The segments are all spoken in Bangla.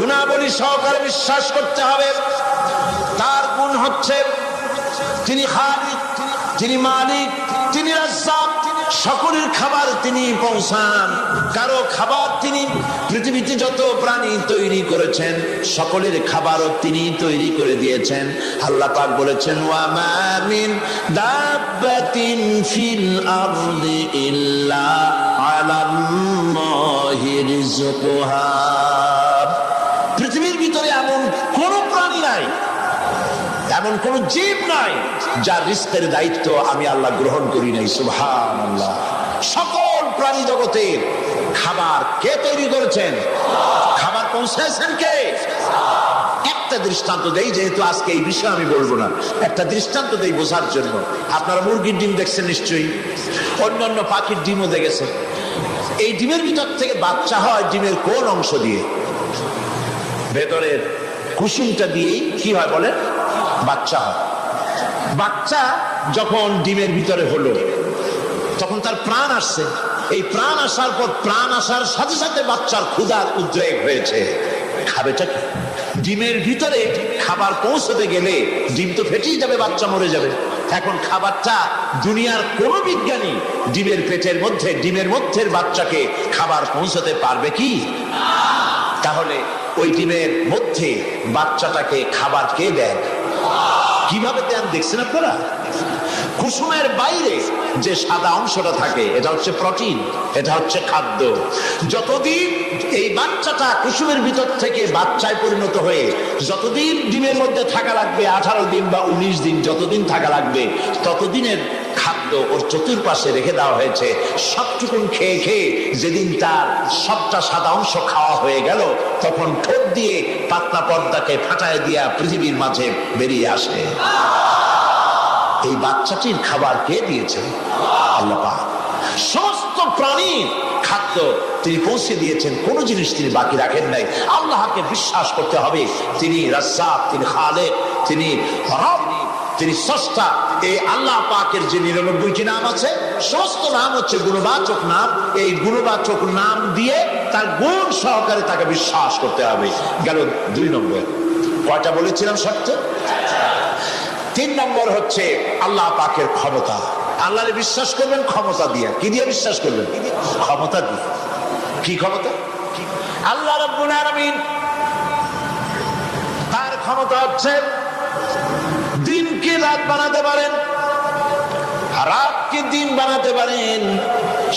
গুণাবলী সহকারে বিশ্বাস করতে হবে। তার গুণ হচ্ছে তিনি খালিক, তিনি মালিক, তিনি রাজ্জাক, সকলের খাবার তিনি পৌঁছান। কারো খাবার তিনি, পৃথিবীতে যত প্রাণী তৈরি করেছেন সকলের খাবারও তিনি তৈরি করে দিয়েছেন। আল্লাহ পাক বলেছেন ওয়া মা মিন দাব্বাতিন ফিল আরদি ইল্লা আলাল্লাহি রিজকুহা। পৃথিবীর ভিতরে এমন কোন প্রাণী নাই, এমন কোন জীব নাই যার রিস্কের দায়িত্ব আমি আল্লাহ গ্রহণ করি নাই। সুবহানাল্লাহ। সকল প্রাণী জগতের খাবার কে তৈরি করেছেন? খাবার পৌঁছেছেন কে? একটা দৃষ্টান্ত দেই, যেহেতু আজকে এই বিষয়ে আমি বলবো না, একটা দৃষ্টান্ত দেই বোঝার জন্য। আপনারা মুরগির ডিম দেখছেন নিশ্চয়ই, অন্যান্য পাখির ডিমও দেখেছেন। এই ডিমের ভিতর থেকে বাচ্চা হয় ডিমের কোন অংশ দিয়ে? ভেতরের কুসুমটা দিয়েই কি হয় বলেন? বাচ্চা হয়। বাচ্চা যখন ডিমের ভিতরে হলো তখন তার প্রাণ আসছে। এই প্রাণ আসার পর, প্রাণ আসার সাথে সাথে বাচ্চার ক্ষুধার উদ্রেক হয়েছে। খাবেটা কি? ডিমের ভিতরে খাবার পৌঁছতে গেলে ডিম তো ফেটেই যাবে, বাচ্চা মরে যাবে। এখন খাবারটা দুনিয়ার কোন বিজ্ঞানী ডিমের পেটের মধ্যে, ডিমের মধ্যের বাচ্চাকে খাবার পৌঁছতে পারবে কি? তাহলে ওই ডিমের মধ্যে বাচ্চাটাকে খাবার কে দেন? কিভাবে দেন দেখছেন আপনারা? কুসুমের বাইরে যে সাদা অংশটা থাকে এটা হচ্ছে প্রোটিন, এটা হচ্ছে খাদ্য। যতদিন এই বাচ্চাটা কুসুমের ভিতর থেকে বাচ্চায় পরিণত হয়ে যতদিন ডিমের মধ্যে থাকা লাগবে, 18 দিন বা 19 দিন যতদিন থাকা লাগবে, ততদিনের খাদ্য ওর চতুর্পাশে রেখে দেওয়া হয়েছে। সবটুকুন খেয়ে খেয়ে যেদিন তার সবটা সাদা অংশ খাওয়া হয়ে গেল, তখন ঠোঁট দিয়ে পাতলা পর্দাকে ফাটায় দিয়া পৃথিবীর মাঝে বেরিয়ে আসে। এই বাচ্চাটির খাবার কে দিয়েছে? আল্লাহ পাক। সমস্ত প্রাণীর খাদ্য তিনি পৌঁছে দিয়েছেন, কোন জিনিস তিনি বাকি রাখেন নাই। আল্লাহকে বিশ্বাস করতে হবে, তিনি রাজ্জাক, তিনি খালেক, তিনি রব, তিনি স্রষ্টা। এই আল্লাহ পাকের যে 99টি নাম আছে, সমস্ত নাম হচ্ছে গুণবাচক নাম। এই গুণবাচক নাম দিয়ে তার গুণ সহকারে তাকে বিশ্বাস করতে হবে। গেল 2 নম্বর। কয়টা বলেছিলাম শর্ত? 3 নম্বর হচ্ছে আল্লাহ পাকের ক্ষমতা। আল্লাহরে বিশ্বাস করবেন ক্ষমতা দিয়ে। কি দিয়ে বিশ্বাস করবেন? ক্ষমতা দিয়ে। কি ক্ষমতা? আল্লাহ রাব্বুল আলামিন, তার ক্ষমতা হচ্ছে দিনকে রাত বানাতে পারেন, রাতকে দিন বানাতে পারেন,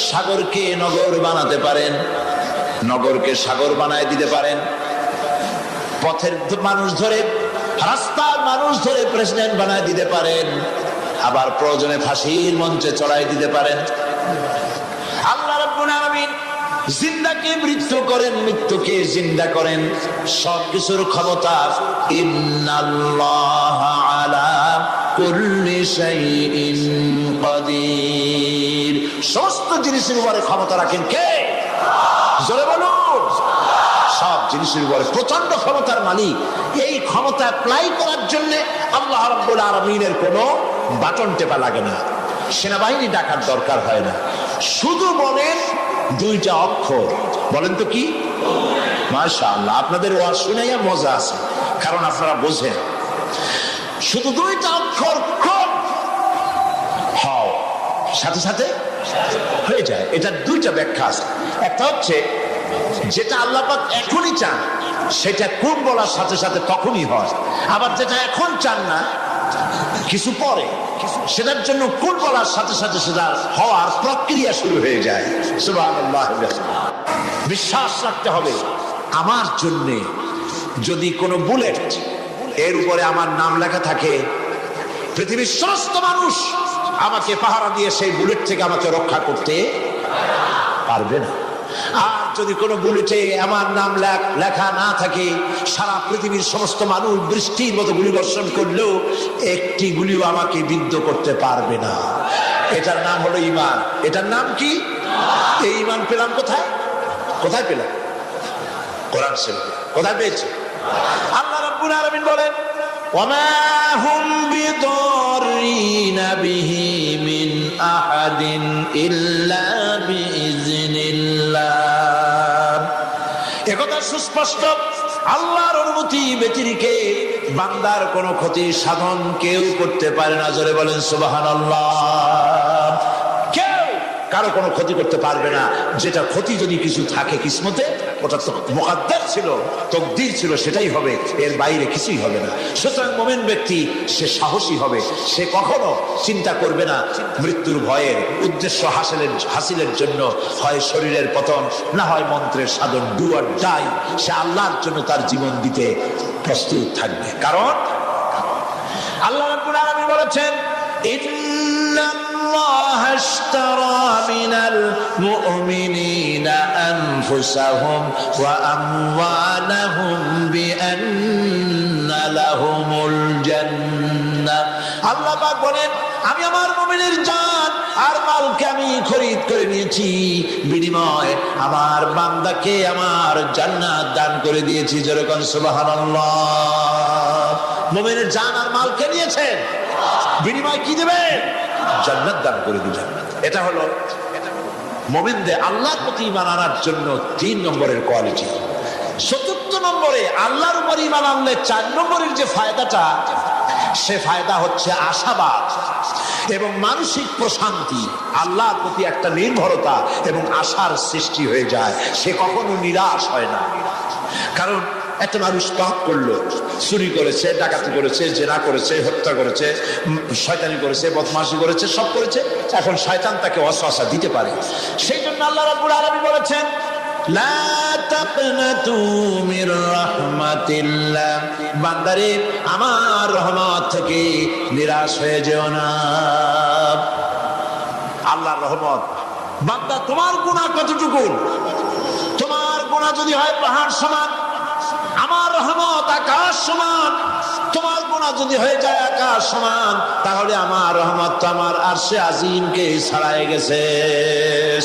সাগরকে নগর বানাতে পারেন, নগরকে সাগর বানায় দিতে পারেন, পথের মানুষ ধরে, রাস্তার মানুষ ধরে প্রেসিডেন্ট বানায় দিতে পারেন, আবার প্রয়োজনে ফাঁসির মঞ্চে চড়াই দিতে পারেন। আল্লাহ রাব্বুল আলামিন জিন্দাকে মৃত্যু করেন, মৃত্যুকে জিন্দা করেন। সবকিছুর ক্ষমতা। ইন্নাল্লাহা আলা কুল্লি শাইইন কাদির। সমস্ত জিনিসের উপরে ক্ষমতা রাখেন কে? জোরে বলুন। সব জিনিসের উপরে প্রচন্ড ক্ষমতার মালিক। এই ক্ষমতা অ্যাপ্লাই করার জন্য আল্লাহ রাব্বুল আলামিনের কোনো বাটন টেপা লাগে না, সেনাবাহিনী ডাকার দরকার হয় না। শুধু বলেন 2টা অক্ষর। বলেন তো কি? মাশাআল্লাহ, আপনাদের ওয়াজ শুনাইয়া মজা আছে, কারণ আপনারা বোঝেন। শুধু 2টা অক্ষর, কোন হও, সাথে সাথে হয়ে যায়। এটা 2টা ব্যাখ্যা আছে। একটা হচ্ছে যেটা আল্লাহ পাক এখনই চান সেটা কোন বলার সাথে সাথে তখনই হয়। আবার যেটা এখন চান না, কিছু পরে, সেটার জন্য কোন বলার সাথে সাথে সেটা হওয়ার প্রক্রিয়া শুরু হয়ে যায়। সুবহানাল্লাহ। বিশ্বাস রাখতে হবে, আমার জন্যে যদি কোনো বুলেট এর উপরে আমার নাম লেখা থাকে, পৃথিবীর সমস্ত মানুষ আমাকে পাহারা দিয়ে সেই বুলেট থেকে আমাকে রক্ষা করতে পারবে না। আর যদি কোনো বুলেটে আমার নাম লেখা না থাকে, সারা পৃথিবীর সমস্ত মানুষ বৃষ্টির মতো গুলি বর্ষণ করলেও একটি গুলিও আমাকে বিদ্ধ করতে পারবে না। এটার নাম হলো ঈমান। এটার নাম কি? এই ঈমান পেলাম কোথায়? কোথায় পেলাম? কোরআন শরীফে। কোথায় পেয়েছি? আল্লাহ রাব্বুল আলামিন বলেন ওয়ামা হুম বিদরিনা বিহি মিন আহাদিন ইল্লা বিইজনিল্লাহ। একথা সুস্পষ্ট আল্লাহর অনুমতি ব্যতিরেকে বান্দার কোনো ক্ষতি সাধন কেউ করতে পারে না। জোরে বলেন সুবহানাল্লাহ। কেউ কারো কোনো ক্ষতি করতে পারবে না। যেটা ক্ষতি যদি কিছু থাকে কিসমতে, ওটা তো মুকদ্দার ছিল, তকদির ছিল, সেটাই হবে, এর বাইরে কিছুই হবে না। সুতরাং মুমিন ব্যক্তি সে সাহসী হবে, সে কখনো চিন্তা করবে না মৃত্যুর ভয়ের উদ্দেশ্য হাসিলের জন্য হয় শরীরের পতন, না হয় মন্ত্রের সাধন। ডু অর ডাই, সে আল্লাহর জন্য তার জীবন দিতে প্রস্তুত থাকবে। কারণ আল্লাহ রাব্বুল আলামিন বলেছেন, ইন্নাল্লাহা আশতারা মিনাল মুমিনিনা আনফুসাহুম ওয়া আমওয়ালাহুম বিআন্না লাহুমুল জান্নাহ। আল্লাহ পাক বলেন, আমি আমার মুমিনের জান আর মালকে আমি খরিদ করে নিয়েছি, বিনিময়ে আমার বান্দাকে আমার জান্নাত দান করে দিয়েছি। যেরকম সুবহানাল্লাহ। মুমিনের জান আর মালকে নিয়েছেন, বিনিময় কি দেবেন? জান্নাত দান করে দিবেন। এটা হলো মুমিনদের আল্লাহর প্রতি ঈমান আনার জন্য 3 নম্বরের কোয়ালিটি। 4th নম্বরে আল্লাহর উপর ঈমান আনলে 4 নম্বরের যে ফায়দাটা, সে ফায়দা হচ্ছে আশাবাদ এবং মানসিক প্রশান্তি। আল্লাহর প্রতি একটা নির্ভরতা এবং আশার সৃষ্টি হয়ে যায়, সে কখনো নিরাশ হয় না। কারণ একটা মানুষ পাপ করলো, চুরি করেছে, ডাকাতি করেছে, জেনা করেছে, হত্যা করেছে, শয়তানি করেছে, বদমাশি করেছে, সব করেছে। এখন শয়তান তাকে ওয়াসওয়াসা দিতে পারে। সেই জন্য আল্লাহ রাব্বুল আলামিন বলেছেন, লা তাকনাতু মির রাহমাতিল্লাহ, বান্দারে আমার রহমত থেকে নিরাশ হয়ে যেও না। আল্লাহর রহমত, বান্দা তোমার গুনাহ কতটুকু? তোমার গুনাহ যদি হয় পাহাড় সমান, আমার রহমত আকাশ সমান। তোমার গুনাহ যদি হয়ে যায় আকাশ সমান, তাহলে আমার রহমত তো আমার আরশে আজিমকে ছাড়াই গেছে।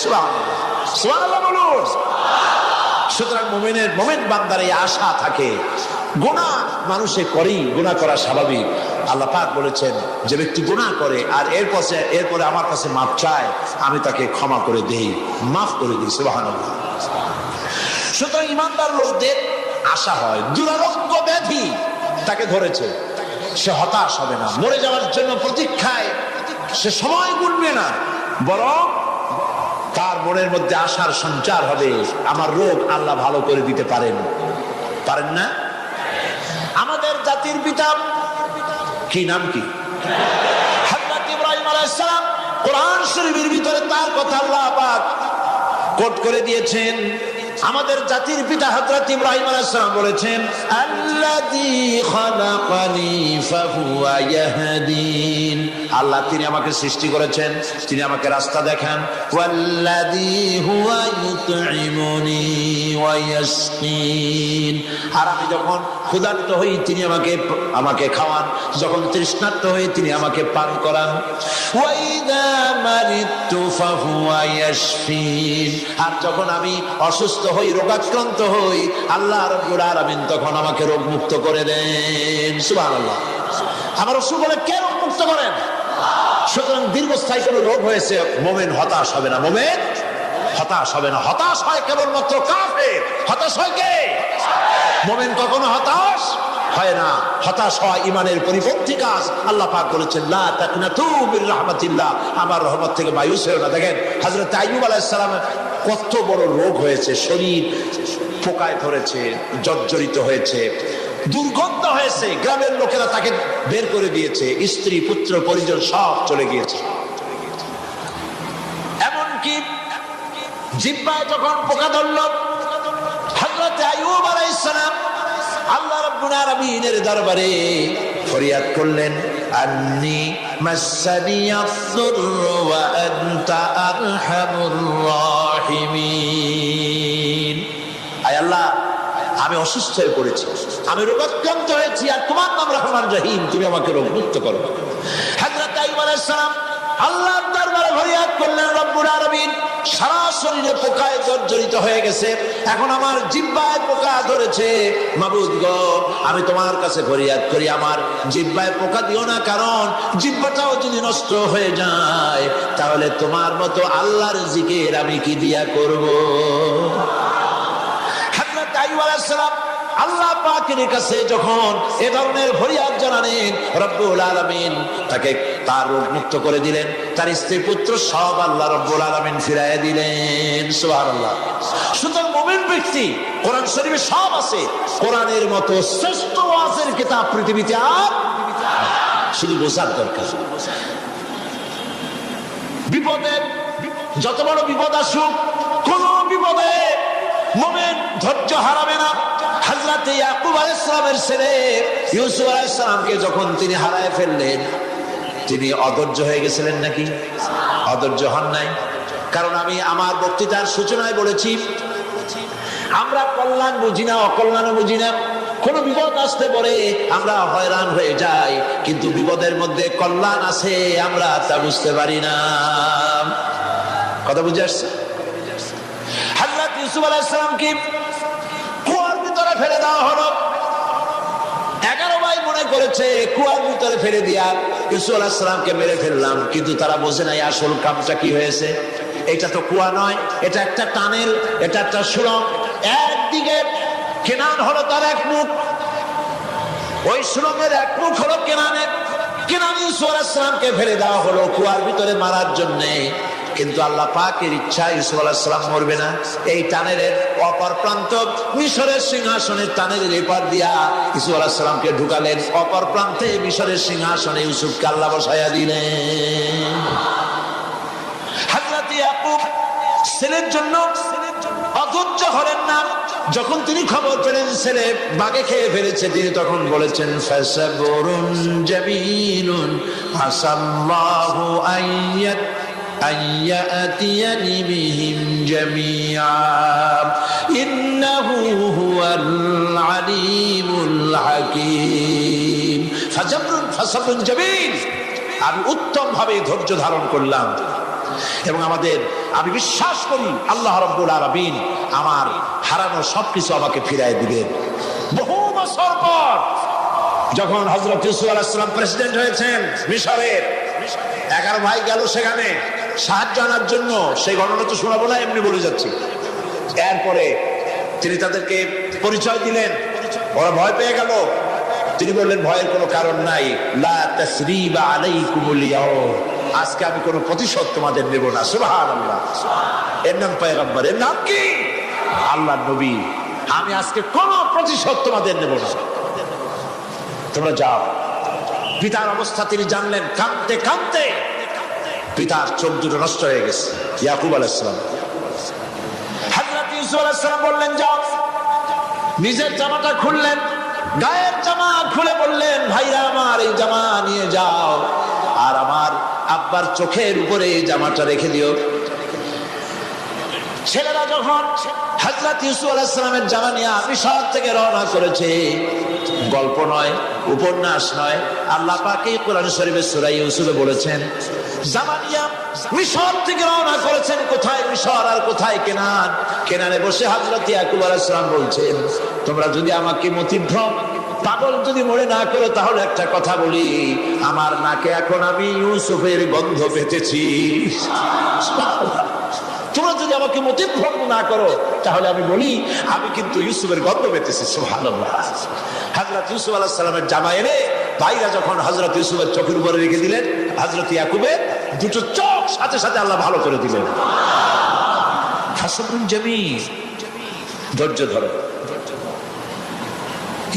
সুবহানাল্লাহ, সুবহানাল্লাহ বলুন। সুতরাং মুমিন বান্দার এই আশা থাকে। গুনাহ মানুষে করেই, গুনাহ করা স্বাভাবিক। আল্লাহ পাক বলেছেন, যে ব্যক্তি গুনাহ করে আর এরপরে আমার কাছে মাফ চায়, আমি তাকে ক্ষমা করে দেই, মাফ করে দিই। সুবহানাল্লাহ। সুতরাং ইমানদার লোকদের আশা হয়, দুরারোগ্য ব্যাধি তাকে ধরেছে, সে হতাশ হবে না। মরে যাওয়ার জন্য প্রতীক্ষায় সে সময় গুনবে না, বরং তার মনের মধ্যে আশার সঞ্চার হবে, আমার রোগ আল্লাহ ভালো করে দিতে পারেন না? আমাদের জাতির পিতা কি নাম কি? হযরত ইব্রাহিম আলাইহিস সালাম। কোরআন শরীফের ভিতরে তার কথা আল্লাহ পাক কোট করে দিয়েছেন। আমাদের জাতির পিতা হযরত ইব্রাহিম আলাইহিস সালাম বলেছেন, আল্লাযী খালাকানি ফাহুয়া ইয়াহদিন। আল্লাহ তিনি আমাকে সৃষ্টি করেছেন, তিনি আমাকে রাস্তা দেখান। ওয়াল্লাযী হুয়া ইউতঈমুনি ওয়া ইয়াসকিন। আর আমি যখন ক্ষুধার্ত হই তিনি আমাকে খাওয়ান, যখন তৃষ্ণার্ত হই তিনি আমাকে পান করান। ওয়া ইযা মারিতু ফাহুয়া ইয়াশফিন। আর যখন আমি অসুস্থ হই, রোগাক্রান্ত হই, আল্লাহ রাব্বুল আলামিন তখন আমাকে রোগ মুক্ত করে দেন। সুবহানাল্লাহ। আমার রাসূল বলে, কে রোগ মুক্ত করেন? সুতরাং দীর্ঘস্থায়ী কোনো রোগ হয়েছে, মুমিন হতাশ হবে না। মুমিন হতাশ হবে না। হতাশ হয় কেবলমাত্র কাফের। হতাশ হয় কে? মুমিন কখনো হতাশ হয় না। হতাশ হয় ইমানের পরিপন্থী কাজ। আল্লাহ পাক বলেছেন, লা তাকনাতু মির রাহমাতিল্লাহ, আমার রহমত থেকে মায়ুস হয়ো না। দেখেন হযরত আইয়ুব আলাইহিস সালামের কত বড় রোগ হয়েছে, শরীর পোকায় ধরেছে, জর্জরিত হয়েছে, দুর্গন্ধ হয়েছে, গ্রামের লোকেরা তাকে বের করে দিয়েছে, স্ত্রী পুত্র পরিজন সব চলে গিয়েছে। এমনকি জিহ্বায় যখন পোকা ধরল, হযরত আইয়ুব আলাইহিস সালাম আল্লাহ রাব্বুল আলামিনের দরবারে ফরিয়াদ করলেন, আন্নী মাসসানিয়াদ-দুররু ওয়া আনতা আরহামুর রাহিমিন। আয় আল্লাহ, আমি অসুস্থ হয়ে পড়েছি, আমি রোগাক্রান্ত হয়েছি, আর তোমার নাম রহমান রহিম, তুমি আমাকে রোগমুক্ত করো। হযরত আইয়ুব আলাইহিস সালাম আল্লাহর দরবারে ফরিয়াদ করলেন, রব্বুল আলামিন সারা শরীরে পোকায় জর্জরিত হয়ে গেছে, এখন আমার জিহ্বায় পোকা ধরেছে, মাবুদ গো আমি তোমার কাছে ফরিয়াদ করি, আমার জিহ্বায় পোকা দিও না, কারণ জিহ্বাটাও যদি নষ্ট হয়ে যায় তাহলে তোমার মতো আল্লাহর জিকির আমি কি দিয়া করব। হযরত আইয়ুব আলাইহিস সালাম আল্লাহ পাকের কাছে যখন এ ধরনের ফরিয়াদ জানালেন, রব্বুল আলামিন তাকে তার রোগ মুক্ত করে দিলেন, তার স্ত্রী পুত্র সব আল্লাহ রব্বুল আলামিন ফিরাইয়া দিলেন। সুবহানাল্লাহ। সুতরাং মুমিন ব্যক্তি, কোরআন শরীফে সব আছে, কোরআনের মতো শ্রেষ্ঠ ওয়াজের কিতাব পৃথিবীতে আর শুধু বোঝার দরকার। বিপদে, যত বড় বিপদ আসুক, কোন বিপদে মুমিন ধৈর্য হারাবে না। হযরত ইয়াকুব আলাইহিস সালামের ছেলে ইউসুফ আলাইহিস সালামকে যখন তিনি হারায় ফেললেন, তিনি অধৈর্য হয়ে গেছিলেন নাকি? অধৈর্য হন নাই। কারণ আমি আমার বক্তৃতার সূচনায় বলেছি, আমরা কল্যাণ বুঝি না, অকল্যাণ বুঝি না। কোন বিপদ আসতে পরে আমরা হয়রান হয়ে যাই, কিন্তু বিপদের মধ্যে কল্যাণ আছে আমরা তা বুঝতে পারি না। কথা বুঝে আসছে? হযরত ইউসুফ আলাইহিস সালামকে কুয়ার ভিতরে ফেলে দেওয়া হলো। 11 ভাই মনে করেছে কুয়ার ভিতরে ফেলে দিয়া ইউসুফ আলাইহিস সালামকে মেরে ফেললাম, কিন্তু তারা বোঝে নাই আসল কামটা কি হয়েছে। এটা তো কুয়া নয়, এটা একটা টানেল, এটা একটা সুড়ঙ্গ। একদিকে কেনান হলো তার এক মুখ, ওই সুড়ঙ্গের এক মুখ হলো কেনানের। কেনান ইউসুফ আলাইহিস সালামকে ফেলে দেওয়া হলো কুয়ার ভিতরে মারার জন্যে, কিন্তু আল্লাহ পাকের ইচ্ছা ইউসুফ আলাইহিস সালাম মরবে না। এই টানেলের অপর প্রান্ত মিশরের সিংহাসনের টানেলের এপার দিয়া ইউসুফ আলাইহিস সালামকে ঢুকালেন, অপর প্রান্তে মিশরের সিংহাসনে ইউসুফকে আল্লাহ বসাইয়া দিলেন। হযরত ইয়াকুব ছেলের জন্য অধৈর্য হলেন না। যখন তিনি খবর পেলেন ছেলে বাঘে খেয়ে ফেলেছে, তিনি তখন বলেছেন, ফাসাবরুন জামিলুন আসাল্লাহু আইয়াতিয়ানি বিহিম জামিআ ইন্নাহু হুয়াল আলিমুল হাকীম। ফাসাবরুন জামিল, আমি উত্তম ভাবে ধৈর্য ধারণ করলাম, এবং আমি বিশ্বাস করি আল্লাহ রাব্বুল আলামিন আমার হারানো সবকিছু আমাকে ফিরাই দিবেন। বহু বছর পর যখন হযরত ইউসুফ আলাইহিস সালাম প্রেসিডেন্ট হয়েছেন মিশরের, 11 ভাই গেল সেখানে সাহায্য আনার জন্য। সেই ঘটনা তো শোনাবো না, এমনি বলে যাচ্ছি। এরপরে তিনি তাদেরকে পরিচয় দিলেন, ওরা ভয় পেয়ে গেল। তিনি বললেন, ভয়ের কোনো কারণ নাই, লা তাসরিবা আলাইকুমুল ইয়াউম, আজকে আমি কোনো প্রতিশোধ তোমাদের নেব না। সুবহানাল্লাহ। এর নাম পয়গম্বর, এর নাম কি? আল্লাহর নবী। আমি আজকে কোনো প্রতিশোধ তোমাদের নেব না, তোমরা যাও। পিতার অবস্থা তিনি জানলেন। কাঁদতে কাঁদতে পিতার চোখ দুটো নষ্ট হয়ে গেছে। ইয়াকুব আলাইহিস সালাম, হযরত ইউসুফ আলাইহিস সালাম বললেন, যাও। নিজের জামাটা খুললেন, গায়ের জামা খুলে বললেন, ভাইরা আমার, এই জামা নিয়ে যাও, আর আমার আব্বার চোখের উপরে এই জামাটা রেখে দিও। ছেলেরা যখন হযরত ইউসুফ আলাইহিস সালামের জামা নিয়ে মিশর থেকে রওনা করেছে, গল্প নয়, উপন্যাস নয়, আল্লাহ পাক এই কোরআন শরীফে সূরা ইউসুফে বলেছেন, জামা নিয়ে মিশর থেকে রওনা করেছেন। কোথায় মিশর আর কোথায় কেনান? কেনানে বসে হযরত ইয়াকুব আলাইহিস সালাম বলছেন, তোমরা যদি আমাকে মতিভ্রম পাগল যদি মনে না করো, তাহলে একটা কথা বলি, আমার নাকে এখন আমি ইউসুফের গন্ধ পেতেছি। তোমরা যদি আমাকে মতিভ্রম না করো, তাহলে আমি বলি, আমি কিন্তু ইউসুফের গন্ধ পেতেছি। সুবহানাল্লাহ। হযরত ইউসুফ আলাইহিস সালামের জামা এনে ভাইরা যখন হযরত ইউসুফের চোখের উপরে রেখে দিলেন, হযরত ইয়াকুবের দুটো চোখ সাথে সাথে আল্লাহ ভালো করে দিলেন। ফাসাবরুন জামিল, ধৈর্য ধরো।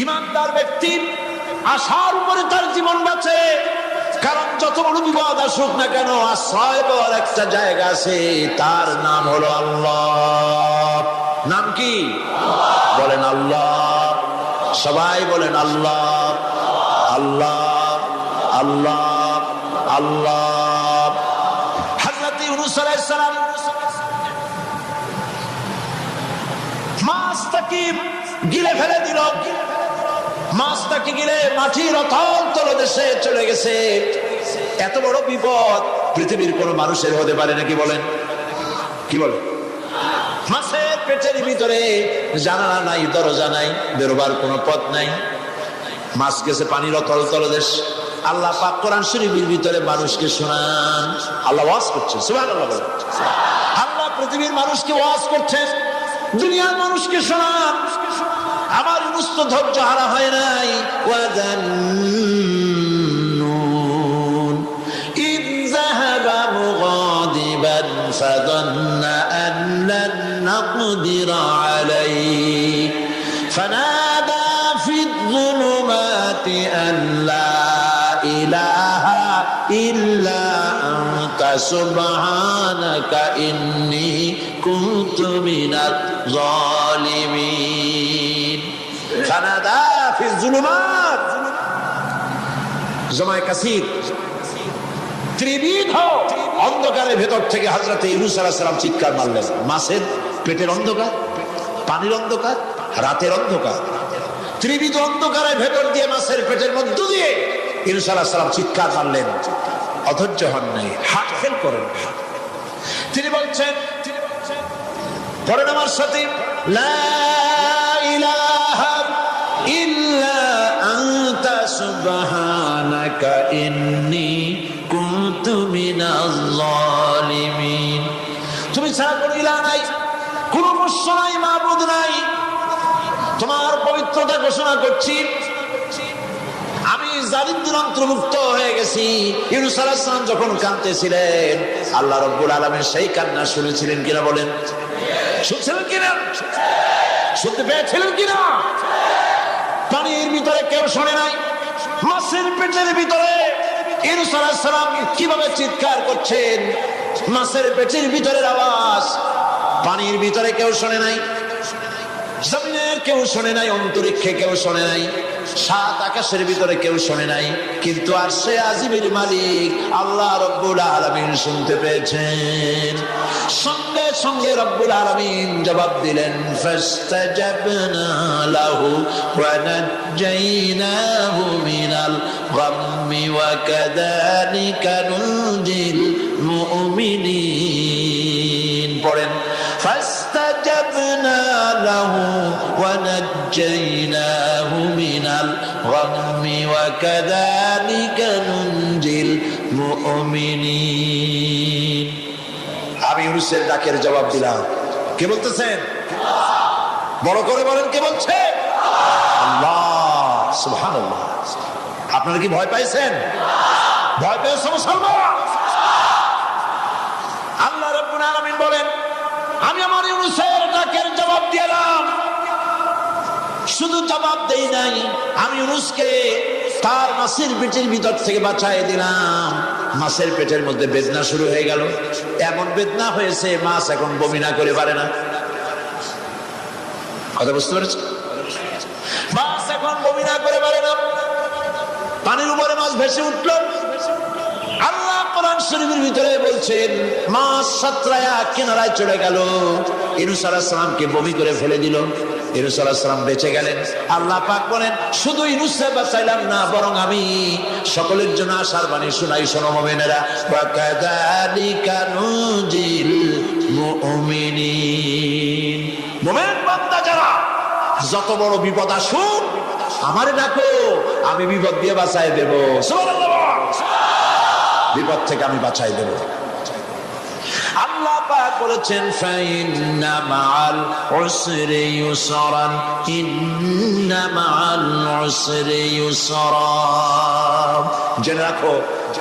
ঈমানদার ব্যক্তি আশার উপরে তার জীবন বাঁচে, কারণ যত বড় বিপদ আসুক না কেন, আশ্রয় পাওয়ার একটা জায়গা আছে, তার নাম হলো আল্লাহ। নাম কি? বলেন আল্লাহ। সবাই বলেন আল্লাহ, আল্লাহ, আল্লাহ, আল্লাহ। হযরত ইউনূস আলাইহিস সালাম মাছটাকে গিলে ফেলে দিল। মাছটাকে গিলে মাটির অতল তলদেশে চলে গেছে। এত বড় বিপদ পৃথিবীর কোন মানুষের হতে পারে নাকি? বলেন, কি বলেন? মাছের পেটের ভিতরে জানালা নাই, দরজা নাই, বেরোবার কোনো পথ নাই। মাছ গেছে পানির অতল তলদেশ। আল্লাহ পাক কোরআন শরীফের ভিতরে মানুষকে শোনান। আল্লাহ ওয়াজ করছেন, সুবহানাল্লাহ বলেন। আল্লাহ পৃথিবীর মানুষকে ওয়াজ করছেন, দুনিয়ার মানুষকে শোনান। আমার ইউনূস তো ধৈর্য হারা হয় নাই। ওয়াযান্নুন ইয যাহাবা মুগাদিবান ফাযান্না আন লান নাকদিরা আলাইহি ফানাদা ফিয-যুলুমাতি আন লা ইলাহা ইল্লা আনতা সুবহানাকা ইন্নী কুনতু মিনাজ জালিমিন। ফানাদা ফিয-যুলুমাত, জামায়ে কাসীর, ত্রিবিধ অন্ধকারের ভেতর থেকে হযরত ইউনূস আলাইহিস সালাম চিৎকার মারলেন। মাছের পেটের অন্ধকার, পানির অন্ধকার, রাতের অন্ধকার, ত্রিবিধ অন্ধকারের ভেতর দিয়ে মাছের পেটের মধ্য দিয়ে ইউনূস আলাইহিস সালাম চিৎকার মারলেন। অধৈর্য হন নাই, হার্ট ফেল করেন। তিনি বলছেন, পড়েন আমার সাথে, লা ইলাহা ইল্লা আনতা সুবহানাকা ইন্নী কুনতু মিনাজ জালিমিন। তুমি ছাড়া কোনো ইলাহ নাই, কোনো উপাস্য নাই, মাবুদ নাই। তোমার পবিত্রতা ঘোষণা করছি, আমি জালিমদের অন্তর্ভুক্ত হয়ে গেছি। ইউনূস আলাইহিস সালাম যখন কাঁদতেছিলেন, আল্লাহ রাব্বুল আলামিন সেই কান্না শুনেছিলেন কিনা বলেন? শুনছিলেন কিনা? শুনতে পেয়েছিলেন কিনা? পানির ভিতরে কেউ শোনে নাই, মাছের পেটের ভিতরে ইউনূস আলাইহিস সালাম কিভাবে চিৎকার করছেন, মাছের পেটের ভিতরের আওয়াজ পানির ভিতরে কেউ শোনে নাই, জমিনের কেউ শোনে নাই, অন্তরিক্ষে কেউ শোনে নাই, সাত আকাশের ভিতরে কেউ শোনে নাই, কিন্তু আরশে আজিমের মালিক আল্লাহ রাব্বুল আলামিন শুনতে পেয়েছেন। সঙ্গে সঙ্গে রাব্বুল আলামিন জবাব দিলেন, ফাস্তাজাবনা লাহু ওয়া নাজ্জাইনাহু মিনাল গাম্মি ওয়া কাযালিকা নুনজিল মুমিনিন। পড়েন, ফাস্তাজাবনা লাহু ওয়া নাজ্জাইনাহু মিনাল গাম্মি ওয়া কাযালিকা নুনজিল মুমিনিন। আমি ইউনূসের ডাকের জবাব দিলাম। কে বলতেছেন? বড় করে বলেন, কে বলছে? আল্লাহ। সুবহানাল্লাহ। আপনারা কি ভয় পাইছেন? ভয় পেয়েছেন মুসলমান? আল্লাহ রাব্বুল আলামিন বলেন, আমি আমার ইউনূসের ডাকের জবাব দিলাম। শুধু জবাব দেই নাই, আমি ইউনূসকে তার মাছের পেটের ভিতর থেকে বাঁচাই দিলাম। মাছের পেটের মধ্যে বেদনা শুরু হয়ে গেল, এমন বেদনা হয়েছে মাছ এখন বমি না করে পারে না। কথা বুঝতে পেরেছেন? মাছ এখন বমি না করে পারে না, পানির উপরে মাছ ভেসে উঠল। আল্লাহ কোরআন শরীফের ভিতরে বলছেন, মাছ সাতরায়া কিনারায় চলে গেল, ইউনূস আলাইহিস সালামকে বমি করে ফেলে দিল। ইউনূস আলাইহিস সালাম বেঁচে গেলেন। আল্লাহ পাক বলেন, শুধু ইউনূসকে বাঁচাইলাম না, বরং আমি সকলের জন্য আশার বাণী শোনাই। শোনো মুমিনেরা, ওয়া কাযালিকা নুনজিল মুমিনিন। মুমিন বান্দা যারা, যত বড় বিপদ আসুক আমারে ডাকো, আমি বিপদ দিয়ে বাঁচাই দেব। সুবহানাল্লাহ। বিপদ থেকে আমি বাঁচাই দেব। আল্লাহ পাক বলেছেন, ফাইন্না মাআল উসরি ইউসরান, ইন্না মাআল উসরি ইউসরা। জেনে রাখো,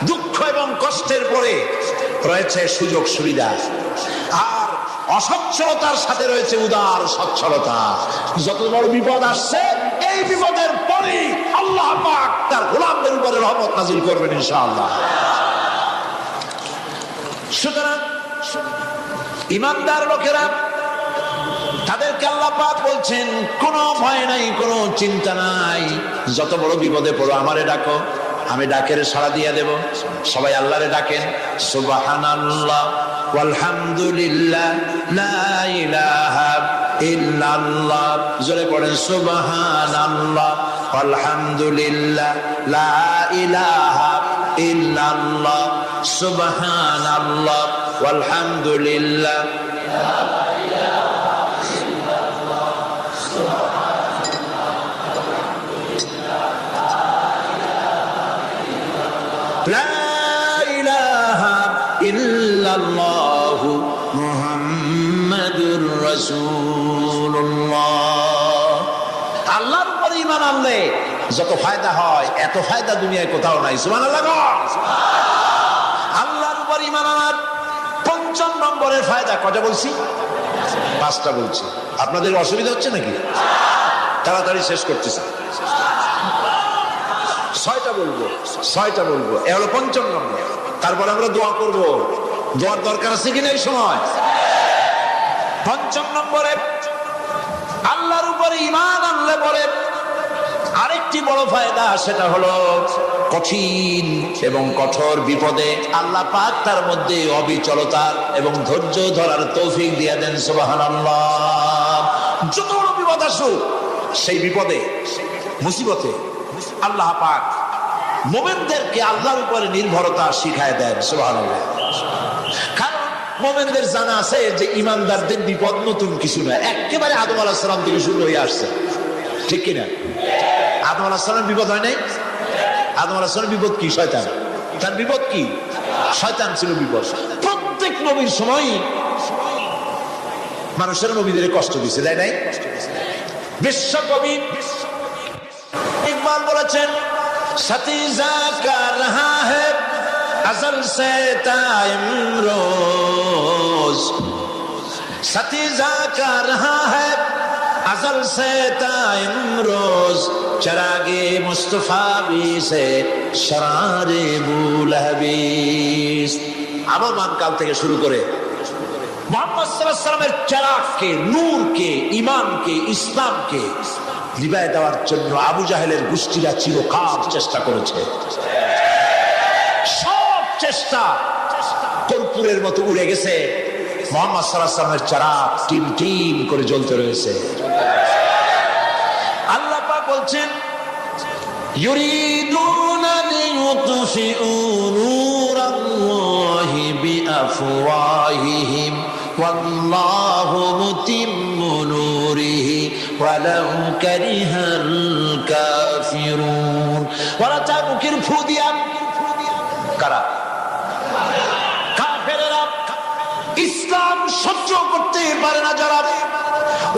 দুঃখ এবং কষ্টের পরে রয়েছে সুযোগ সুবিধা, আর অসচ্ছলতার সাথে রয়েছে উদার সচ্ছলতা। যত বড় বিপদ আসছে, এই বিপদের পরে আল্লাহ পাক তার গোলামদের উপরে রহমত নাজিল করবেন ইনশাআল্লাহ। সুতরাং ঈমানদার লোকেরা, তাদেরকে আল্লাহ পাক বলছেন, কোনো ভয় নাই, কোনো চিন্তা নাই, যত বড় বিপদে পড়ো আমারে ডাকো, আমি ডাকের সাড়া দিয়ে দেব। সবাই আল্লাহরে ডাকেন, সুবহানাল্লাহ ওয়ালহামদুলিল্লাহ লা ইলাহা ইল্লাল্লাহ। জোরে পড়েন, সুবহানাল্লাহ ওয়ালহামদুলিল্লাহ লা ইলাহা ইল্লাল্লাহ, সুবহানাল্লাহ ওয়ালহামদুলিল্লাহ লা ইলাহা ইল্লাল্লাহু মুহাম্মাদুর রাসূলুল্লাহ। আনলে যত ফায়দা হয় এত ফায়দা দুনিয়ায় কোথাও নাই। সুবহানাল্লাহ। আল্লাহর উপর ঈমান আনার ৫ম নম্বরের ফায়দা কয়টা বলছি? 5টা বলছি। আপনাদের অসুবিধা হচ্ছে নাকি? তাড়াতাড়ি শেষ করতেছি। 6টা বলবো। এ হলো ৫ম নম্বর। তারপর আমরা দোয়া করব। দোয়ার দরকার আছে কিনা এই সময়? ৫ম নম্বরে আল্লাহর উপরে ঈমান আনলে পরে আরেকটি বড় ফায়দা, সেটা হলো কঠিন এবং কঠোর বিপদে আল্লাহ পাক তার মধ্যে অবিচলতার এবং ধৈর্য ধরার তৌফিক দিয়ে দেন। সুবহানাল্লাহ। যত বড় বিপদ আসুক, সেই বিপদে মুসিবতে আল্লাহ পাক মুমিনদেরকে আল্লাহর উপরে নির্ভরতা শিখায় দেন। সুবহানাল্লাহ। কারণ মুমিনদের জানা আছে যে ঈমানদারদের বিপদ নতুন কিছু না, একেবারে আদম আলাইহিস সালাম থেকে শুরু হয়ে আসছে, ঠিক কিনা? আদম আলাইহিস সালামের বিপদ হয় নাই? আদম আলাইহিস সালামের বিপদ কি? শয়তান। তার বিপদ কি? শয়তান ছিল বিপদ। প্রত্যেক নবীর সময় মানুষের নবীদের কষ্ট দিয়েছে, তাই নাই? বিশ্বকবি ইকবাল বলেছেন, সতীজা কা রহা হ্যায় अज़ल से ताइम रोज, सतीजा का रहा है अज़ल से ताइम रोज, चरागे मुस्तफा भी से शरारे बुलहबीस। আগমন কাল থেকে শুরু করে মুহাম্মদ সাল্লাল্লাহু আলাইহি ওয়াসাল্লামের চিরাগকে, নূরকে, ঈমানকে, ইসলামকে নিভায়ে দেওয়ার জন্য আবু জাহেলের গোষ্ঠীরা চিরকাল চেষ্টা করেছে। চেষ্টা কর্পূরের মতো উড়ে গেছে, মুহাম্মদ সাল্লাল্লাহু আলাইহি ওয়াসাল্লামের চিরাগ টিম টিম করে জ্বলতে রয়েছে। আল্লাহ পাক বলছেন, ইউরিদুনা লিইউতফিউ নূরাল্লাহি বিআফওয়াহিহিম ওয়াল্লাহু মুতিম্মু নূরিহি ওয়ালাউ কারিহাল কাফিরুন। ওরা চায় মুখের ফু দিয়া, কারা? কাফেরেরা। ইসলাম সহ্য করতে পারে না যারা,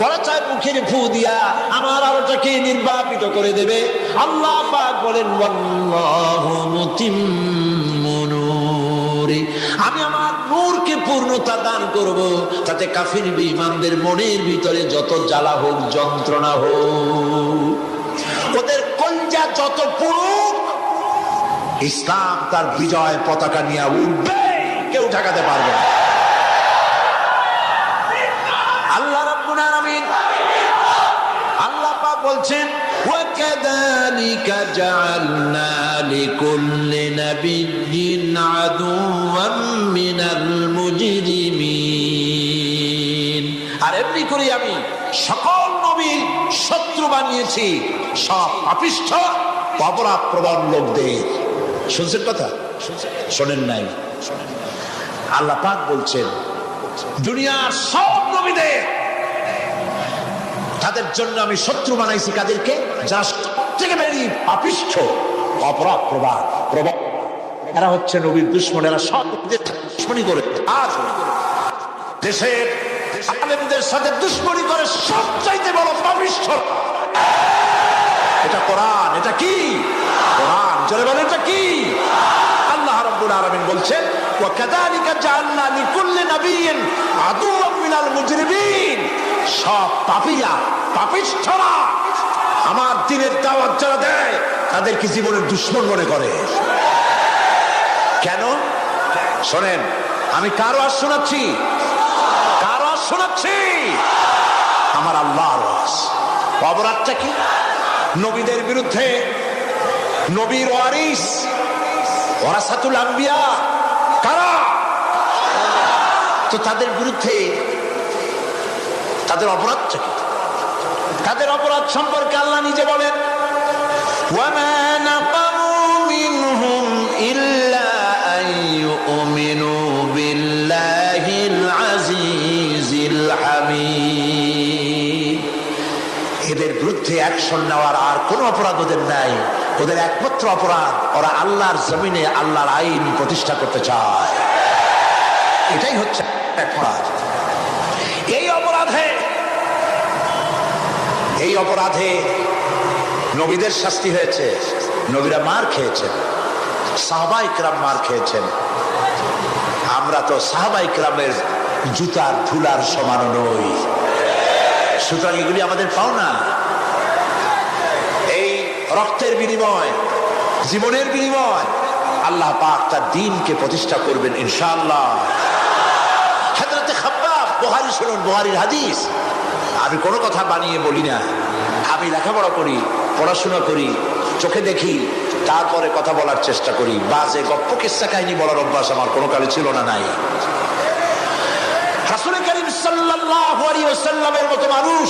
ওরা চায় মুখের ফু দিয়া আমার আলোটাকে নির্বাপিত করে দেবে। আল্লাহ পাক বলেন, ওয়াল্লাহু মুতিম্মু নূরি, আমি আমার নূরকে পূর্ণতা দান করব, তাতে কাফির বেঈমানদের মনের ভিতরে যত জ্বালা হোক, যন্ত্রণা হোক, ওদের কলজা যত পুরুক, ইসলাম তার বিজয় পতাকা নিয়ে উঠবে, কেউ ঠেকাতে পারবে না। আল্লাহ রাব্বুল আলামিন, আল্লাহ পাক বলছেন, ওয়া কাযালিকা জাআলনা লিকুল্লি নাবিয়্যিন আদুওয়াম মিনাল মুজরিমিন। আর এমনি করে আমি সকল নবীর শত্রু বানিয়েছি, সব পাপিষ্ঠ অপরাধ প্রবণ লোকদের। শুনছেন কথা? শোনেন নাই? আল্লাহ পাক বলছেন, দুনিয়ার সব নবীদের তাদের জন্য আমি শত্রু বানাইছি। কাদেরকে? যারা সবথেকে বেশি পাপিষ্ঠ, অপরাধ প্রবণ। এরা হচ্ছে নবীর দুশমন। এরা সব দুশমনি করে, আর দেশের আলেমদের সাথে দুশমনি করে সবচাইতে বড় পাপিষ্ঠ। এটা কোরআন। এটা কি? কোরআন। জোরে বলেন, এটা কি? আল্লাহ রাব্বুল আলামিন বলছেন, ওয়া কাযালিকা জাআলনা লিকুল্লি নাবিয়্যিন আদুওয়াম মিনাল মুজরিমিন। সব পাপীরা, পাপিষ্ঠরা আমার দ্বীনের দাওয়াত যারা দেয় তাদেরকে জীবনের দুশমন মনে করে। কেন? শোনেন, আমি কার ওয়াজ শোনাচ্ছি? কার ওয়াজ শোনাচ্ছি? আমার আল্লাহর ওয়াজ। অপরাধটা কি? নবীদের বিরুদ্ধে, নবীর ওয়ারিস, ওয়ারাসাতুল আম্বিয়া কারা, তো তাদের বিরুদ্ধে তাদের অপরাধটা কি? তাদের অপরাধ সম্পর্কে আল্লাহ নিজে বলেন, ওয়ামা নাকামু মিনহুম ইল্লা আন ইউমিনু বিল্লাহিল আজিজিল হামিদ। এদের বিরুদ্ধে অ্যাকশন নেওয়ার আর কোন অপরাধ ওদের নাই। ওদের একমাত্র অপরাধ, ওরা আল্লাহর জমিনে আল্লাহর আইন প্রতিষ্ঠা করতে চায়। এটাই হচ্ছে অপরাধ। এই অপরাধে নবীদের শাস্তি হয়েছে, নবীরা মার খেয়েছেন, সাহাবা ইকরাম মার খেয়েছেন। আমরা তো সাহাবা ইকরামের জুতার ধুলার সমান নই, সুতরাং এগুলি আমাদের পাওনা। এই রক্তের বিনিময়, জীবনের বিনিময় আল্লাহ পাক তার দ্বীনকে প্রতিষ্ঠা করবেন ইনশাআল্লাহ। হযরত খাব্বাব, বুখারী শুনুন, বুখারীর হাদিস। আমি কোনো কথা বানিয়ে বলি না, আমি লেখাপড়া করি, পড়াশোনা করি, চোখে দেখি, তারপরে কথা বলার চেষ্টা করি। বাজে গপ্প কিস্সা কাহিনী বলার অভ্যাস আমার কোনো কালে ছিল না, নাই। রাসূল করিম সাল্লাল্লাহু আলাইহি ওয়াসাল্লামের মতো মানুষ,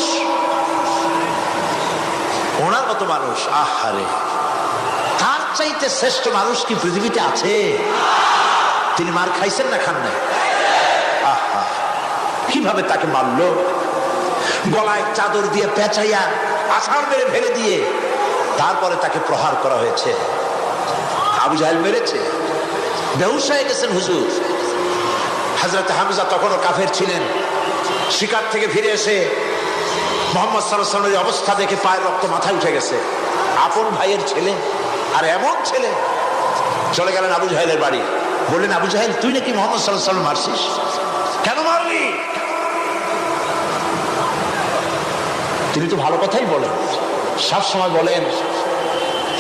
ওনার মতো মানুষ, আহারে, তার চাইতে শ্রেষ্ঠ মানুষ কি পৃথিবীতে আছে? তিনি মার খাইছেন না খান নাই? আহা, কিভাবে তাকে মারলো! গলায় চাদর দিয়ে পেঁচাইয়া আছাড় মেরে ফেলে দিয়ে তারপরে তাকে প্রহার করা হয়েছে। আবু জাহেল মেরেছে, বেহুশ হয়ে গেছেন হুজুর। হযরত হামজা তখনও কাফের ছিলেন। শিকার থেকে ফিরে এসে মুহাম্মদ সাল্লাল্লাহু আলাইহি ওয়াসাল্লামের অবস্থা দেখে পায়ের রক্ত মাথায় উঠে গেছে। আপন ভাইয়ের ছেলে, আর এমন ছেলে। চলে গেলেন আবু জাহেলের বাড়ি, বললেন, আবু জাহেল, তুই নাকি মুহাম্মদ সাল্লাল্লাহু আলাইহি ওয়াসাল্লাম মারছিস? কেন মারলি? তিনি তো ভালো কথাই বলেন, সব সময় বলেন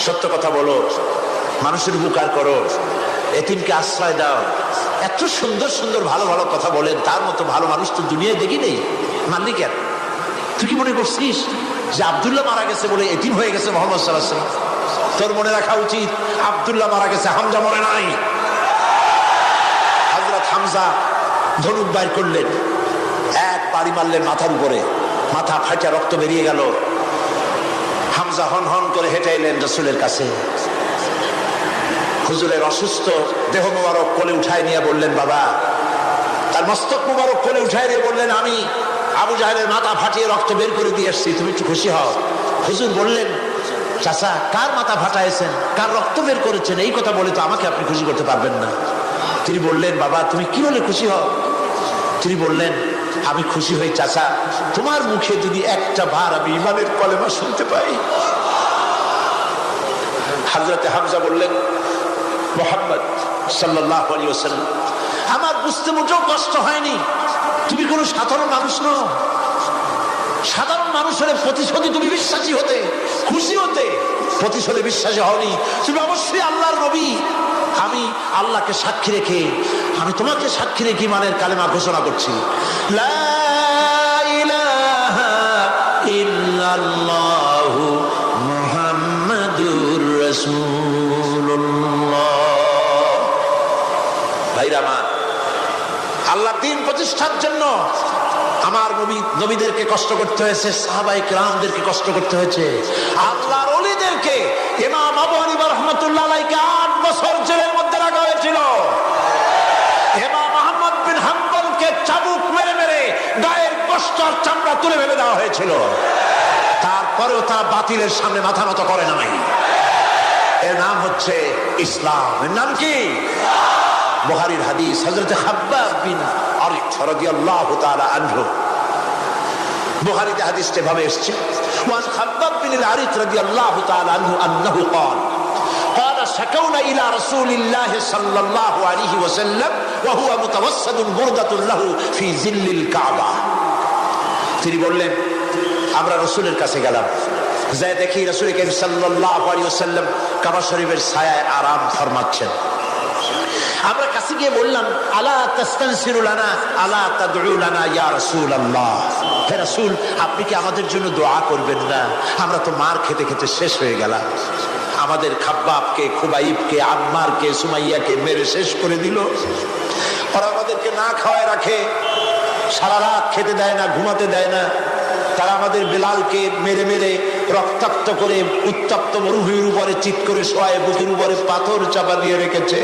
সত্য কথা বলো, মানুষের উপকার করো, এতিমকে আশ্রয় দাও। এত সুন্দর সুন্দর ভালো ভালো কথা বলেন, তার মতো ভালো মানুষ তো দুনিয়ায় দেখি নেই। মানলি কেন? তুই কি মনে করছিস যে আব্দুল্লাহ মারা গেছে বলে এতিম হয়ে গেছে মুহাম্মদ সাল্লাল্লাহু আলাইহি ওয়াসাল্লাম? তোর মনে রাখা উচিত, আব্দুল্লাহ মারা গেছে, হামজা মরে নাই। হযরত হামজা ধনুক বাইর করলেন, এক বাড়ি মারলেন মাথার উপরে, মাথা ফাটা রক্ত বেরিয়ে গেল। হামজা হন হন করে হেঁটে এলেন রাসূলের কাছে। হুজুরের অসুস্থ দেহ মুবারক কোলে উঠায় নিয়ে বললেন, বাবা। তার মস্তক মুবারক কোলে উঠায় নিয়ে বললেন, আমি আবু জাহেলের মাথা ফাটিয়ে রক্ত বের করে দিয়ে এসেছি, তুমি একটু খুশি হও। হুজুর বললেন, চাচা, কার মাথা ফাটাইছেন, কার রক্ত বের করেছেন, এই কথা বলে তো আমাকে আপনি খুশি করতে পারবেন না। তিনি বললেন, বাবা, তুমি কি বলে খুশি হও? তিনি বললেন, আমি খুশি হই চাচা, তোমার মুখে যদি একটা বার আমি ঈমানের কলেমা শুনতে পাই। হযরত হামজা বললেন, মুহাম্মদ সাল্লাল্লাহু আলাইহি ওয়াসাল্লাম, আমার বুঝতে মোটেও কষ্ট হয়নি, তুমি কোনো সাধারণ মানুষ নও। সাধারণ মানুষের প্রতিশোধে তুমি বিশ্বাসী হতে, খুশি হতে, প্রতিশোধে বিশ্বাসী হওনি, তুমি অবশ্যই আল্লাহর নবী। আমি আল্লাহকে সাক্ষী রেখে, আমি তোমাকে সাক্ষী রেখে ঈমানের কালেমা ঘোষণা করছি, লা ইলাহা ইল্লাল্লাহু মুহাম্মাদুর রাসূলুল্লাহ। ভাইরা আমার, আল্লাহর দ্বীন প্রতিষ্ঠার জন্য আমার নবীদেরকে কষ্ট করতে হয়েছে, সাহাবায়ে কেরামদেরকে কষ্ট করতে হয়েছে, আল্লাহর ওলিদেরকে। ইমাম আবু হানিফা রাহমাতুল্লাহ আলাইহি 8 বছর জেলের মধ্যে রাখা হয়েছিল। ইমাম আহমদ বিন হাম্বলকে চাবুক মেরে মেরে গায়ের কষ্ট আর চামড়া তুলে ফেলে দেওয়া হয়েছিল। তারপরেও তারা বাতিলের সামনে মাথা নত করে নাই। এর নাম হচ্ছে ইসলাম। এর নাম কি? বুখারীর হাদিস, হযরত খাব্বাব বিন আরিত রাদিয়াল্লাহু তাআলা আনহু। বুখারীতে হাদিসটা ভাবে এসেছে, ওয়ান খাব্বাব বিন আরিত রাদিয়াল্লাহু তাআলা আনহু আন্নাহু قال قال شكونا الى رسول الله صلى الله عليه وسلم وهو متوسد بردة له في ظل الكعبة। তিনি বললেন, আমরা রাসূলের কাছে গেলাম, যাই দেখি রাসূল করিম সাল্লাল্লাহু আলাইহি ওয়াসাল্লাম কাবা শরীফের ছায়ায় আরাম ফরমাচ্ছেন। আমরা কাছে গিয়ে বললাম, আলা তাস্তানসিরু লানা আলা তাদউ লানা ইয়া রাসূলুল্লাহ, হে রাসূল, আপনি কি আমাদের জন্য দোয়া করবেন না? আমরা তো মার খেতে খেতে শেষ হয়ে গেলাম। আমাদের খাব্বাবকে, খুবাইবকে, আম্মারকে, সুমাইয়াকে মেরে শেষ করে দিল। ওরা আমাদেরকে না খাওয়ায় রাখে, সারা রাত খেতে দেয় না, ঘুমাতে দেয় না। তারা আমাদের বেলালকে মেরে মেরে রক্তাক্ত করে উত্তপ্ত মরুভূমির উপরে চিৎ করে শোয়ায়, বুকের উপরে পাথর চাপা দিয়ে রেখেছে।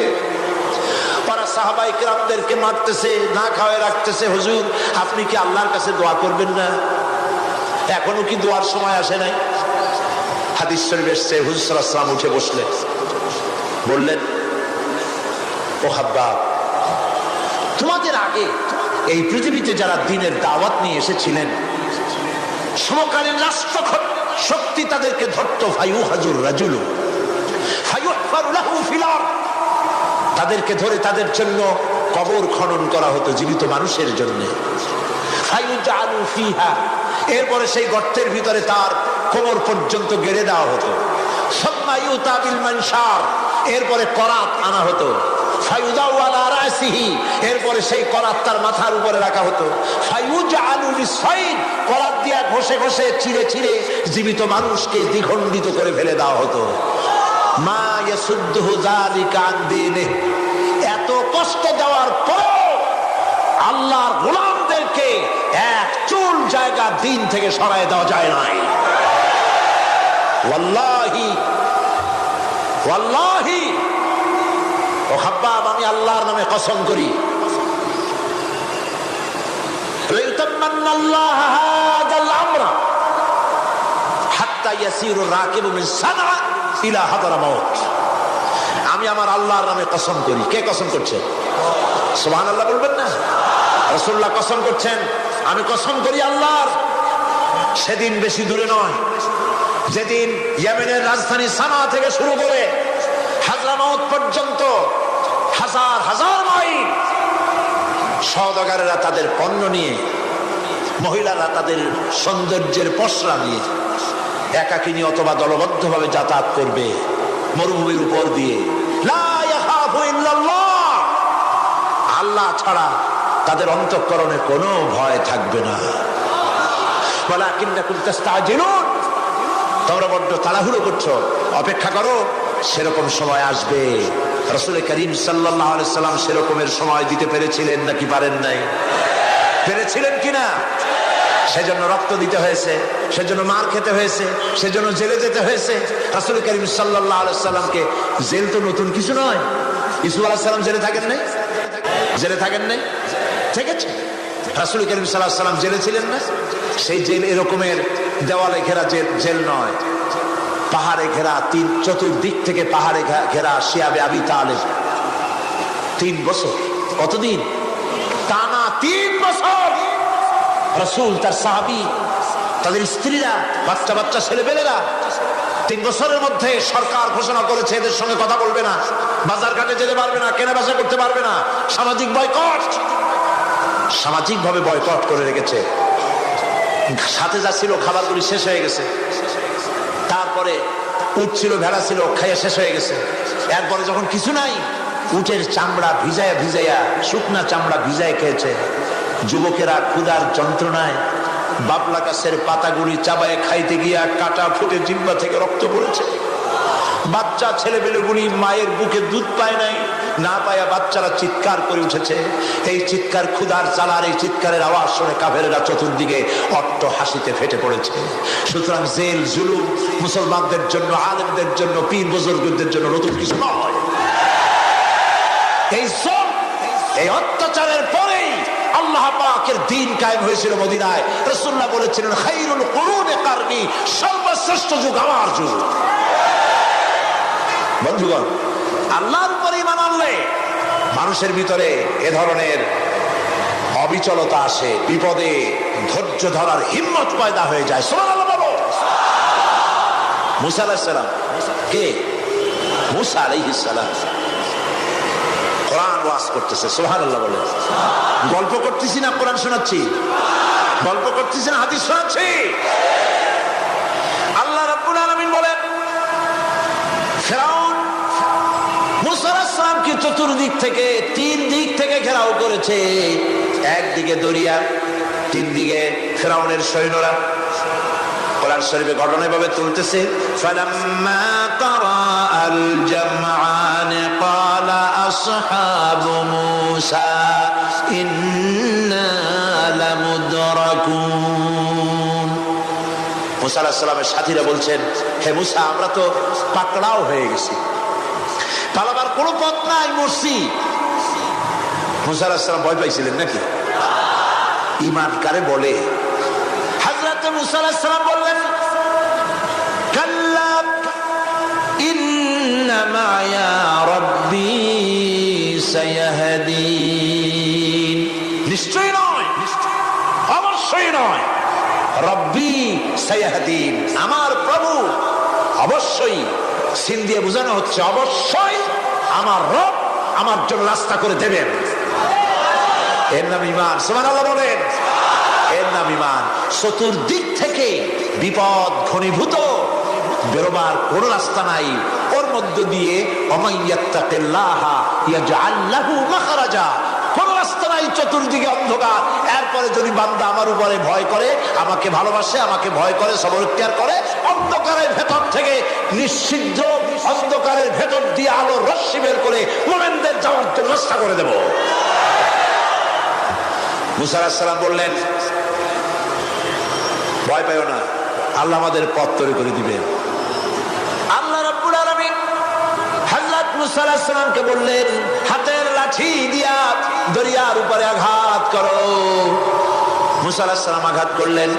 ওরা সাহাবায়ে কেরামদেরকে মারতেছে, না খাওয়ায় রাখতেছে। হুজুর, আপনি কি আল্লাহর কাছে দোয়া করবেন না? এখনো কি দোয়ার সময় আসে নাই? হাদিস শরীফে এসেছে, হুজুর সাল্লাল্লাহু আলাইহি ওয়াসাল্লাম উঠে বসলেন, বললেন, ও খাব্বাব, তোমাদের আগে এই পৃথিবীতে যারা দ্বীনের দাওয়াত নিয়ে এসেছিলেন, সমকালীন শক্তি তাদেরকে ধরতো, ফায়ুহাজুর রাজুলু ফায়ুহফারু লাহু ফিল আরদ, তাদেরকে ধরে তাদের জন্য কবর খনন করা হতো জীবিত মানুষের জন্য। ফায়ুজআলু ফিহা, এরপরে সেই গর্তের ভিতরে তার কোমর পর্যন্ত গেড়ে দেওয়া হতো। সুম্মা ইউতা বিল মানশার, এরপরে করাত আনা হতো। ফায়ুদাউ আলা রাসিহি, এরপরে সেই করাত তার মাথার উপরে রাখা হতো। ফায়ুজআলু বিসাইদ, করাত দিয়া ঘষে ঘষে চিড়ে চিড়ে জীবিত মানুষকে দ্বিখণ্ডিত করে ফেলে দেওয়া হতো। মা ইয়াসুদ্দুহু যালিকা আন দীনিহি, এত কষ্ট দেওয়ার পর আল্লাহর গোলামদেরকে এক চুল জায়গা দিন থেকে সরায় দেওয়া যায় নাই। ওয়াল্লাহি ওয়াল্লাহি ও খাব্বাব, আমি আল্লাহর নামে কসম করি, লাইতামান্নাল্লাহু হাযাল আমরা হাত্তা ইয়াসিরু রাকিবু মিন সানআ ইলা হাদরামাউত। আমি আমার আল্লাহর নামে কসম করি। কে কসম করছে? সুবহানাল্লাহ বলবেন না? রাসূলুল্লাহ কসম করছেন, আমি কসম করি আল্লাহর, সেদিন বেশি দূরে নয় যেদিন ইয়েমেনের রাজধানী সানা থেকে শুরু করে হাজরামাউত পর্যন্ত হাজার হাজার মাইল সওদাগরেরা তাদের পণ্য নিয়ে, মহিলারা তাদের সৌন্দর্যের পসরা নিয়ে একাকিনী অথবা দলবদ্ধভাবে যাতায়াত করবে মরুভূমির উপর দিয়ে। লা ইয়াখাফু ইল্লাল্লাহ, আল্লাহ ছাড়া তাদের অন্তঃকরণে কোনো ভয় থাকবে না। ওয়ালাকিন্নাকুম তাস্তাজিলুন, তোমরা বড্ড তাড়াহুড়ো করছো, অপেক্ষা করো, সেরকম সময় আসবে। রাসূল করিম সাল্লাল্লাহু আলাইহি সাল্লাম সেরকমের সময় দিতে পেরেছিলেন নাকি পারেন নাই? পেরেছিলেন কিনা? সেজন্য রক্ত দিতে হয়েছে, সেজন্য মার খেতে হয়েছে, সেজন্য জেলে যেতে হয়েছে। রাসূল করিম সাল্লাল্লাহু আলাইহি সাল্লামকে, জেল তো নতুন কিছু নয়। ইউসুফ আলাইহিস সালাম জেলে থাকেন নাই? জেলে থাকেন নাই? ঠিক আছে, রাসূল করিম সাল্লাল্লাহু আলাইহি সাল্লাম জেলে ছিলেন না? সেই জেল এরকমের দেওয়ালে ঘেরা জেল নয়, পাহাড়ে ঘেরা, চতুর্দিক থেকে পাহাড়ে ঘেরা শিয়াবে আবি তালেব 3 বছর। কতদিন? টানা 3 বছর রাসূল, তার সাহাবী, তাদের স্ত্রীরা, বাচ্চা বাচ্চা ছেলেপেলেরা 3 বছরের মধ্যে সরকার ঘোষণা করেছে এদের সঙ্গে কথা বলবে না, বাজার ঘাটে যেতে পারবে না, কেনা বেচা করতে পারবে না, সামাজিক বয়কট, সামাজিকভাবে বয়কট করে রেখেছে। সাথে যা ছিল খাবারগুলি শেষ হয়ে গেছে, তারপরে উট ছিল, ভেড়া ছিল, খাইয়ে শেষ হয়ে গেছে। এরপরে যখন কিছু নাই, উটের চামড়া ভিজায়া ভিজায়া, শুকনা চামড়া ভিজায় খেয়েছে। যুবকেরা ক্ষুধার যন্ত্রণায় বাবলা গাছের পাতাগুলি চাবায় খাইতে গিয়া কাটা ফুটে জিহ্বা থেকে রক্ত পড়েছে। বাচ্চা ছেলেপেলেগুলি মায়ের বুকে দুধ পায় নাই, না পায়া বাচ্চারা চিৎকার করে উঠেছে। এই চিৎকার, ক্ষুধার জ্বালার এই চিৎকারের আওয়াজ শুনে কাফেরেরা চতুর্দিকে অট্ট হাসিতে ফেটে পড়েছে। সুতরাং জেল জুলুম মুসলমানদের জন্য, আলেমদের জন্য, পীর বুজুর্গদের জন্য নতুন কিছু নয়। এই অত্যাচারের পরেই আল্লাহ পাকের দ্বীন কায়েম হয়েছিল মদিনায়। রাসূলুল্লাহ বলেছিলেন, খায়রুল কুরুনি কারনি, সর্বশ্রেষ্ঠ যুগ আমার যুগ। বন্ধুগণ, আল্লাহর উপর ঈমান আনলে মানুষের ভিতরে এ ধরনের অবিচলতা আসে, বিপদে ধৈর্য ধরার হিম্মত পয়দা হয়ে যায়। সুবহানাল্লাহ বলো। মুসা আলাইহিস সালাম কে? মুসা আলাইহিস সালাম কোরআন ওয়াজ করতেছে। সুবহানাল্লাহ বলে। গল্প করতেছি না কোরআন শোনাচ্ছি? গল্প করতেছি না হাদিস শোনাচ্ছি? আল্লাহ রাব্বুল আলামিন বলেন, ফিরআউন মুসা আলাইহিস সালামকে চতুর্দিক থেকে, 3 দিক থেকে ঘেরাও করেছে। একদিকে দরিয়া, 3 দিকে ফিরআউনের সৈন্যরা। কোরআন শরীফে ঘটনা এভাবে তুলতেছে, ফালাম্মা তারাআল জামআন ক্বালা আসহাবু মূসা ইন্না লামুদরাকুন। মুসা আলাইহিস সালামের সাথীরা বলছেন, হে মুসা, আমরা তো পাকড়াও হয়ে গেছি, পালাবার কোনো পথ নাই, মরছি। মুসা আলাইহিস সালাম ভয় পাইছিলেন নাকি? ঈমান কারে বলে? হযরত মুসা আলাইহিস সালাম বললেন, কাল্লা ইন্না মা'য়া রাব্বী সায়াহদিন। নিশ্চয় নয়, অবশ্যই নয়, রব্বী সায়াহদিন, আমার প্রভু অবশ্যই, সিন দিয়ে বোঝানো হচ্ছে অবশ্যই আমার রব আমার জন্য রাস্তা করে দেবেন। এর নাম ঈমান। সুবহানাল্লাহ বলেন। এর নাম ঈমান। চতুর্দিক থেকে বিপদ ঘনীভূত, বেরোবার কোন রাস্তা নাই। ওর মধ্য দিয়ে ওমাইয়াত্তাকিল্লাহা ইয়াজআল লাহু মাখরাজা, কোন রাস্তা নাই, চতুর্দিকে অন্ধকার। এরপরে যদি বান্দা আমার উপরে ভয় করে, আমাকে ভালোবাসে, আমাকে ভয় করে, সবর ইখতিয়ার করে, অন্ধকারের ভেতর থেকে নিশ্চিদ্র অন্ধকারের ভেতর দিয়ে আলোর রশ্মি বের করে মুমিনদের যাওয়ার জন্য রাস্তা করে দেব। মুসা আলাইহিস সালাম বললেন, ভয় পাইও না, আল্লাহ আমাদের পথ তৈরি করে দিবেন। আল্লাহ রাব্বুল আলামিন হযরত মুসা আলাইহিস সালামকে বললেন, হাতের লাঠি দিয়া দরিয়ার উপরে আঘাত করো। মুসা আলাইহিস সালাম আঘাত করলেন।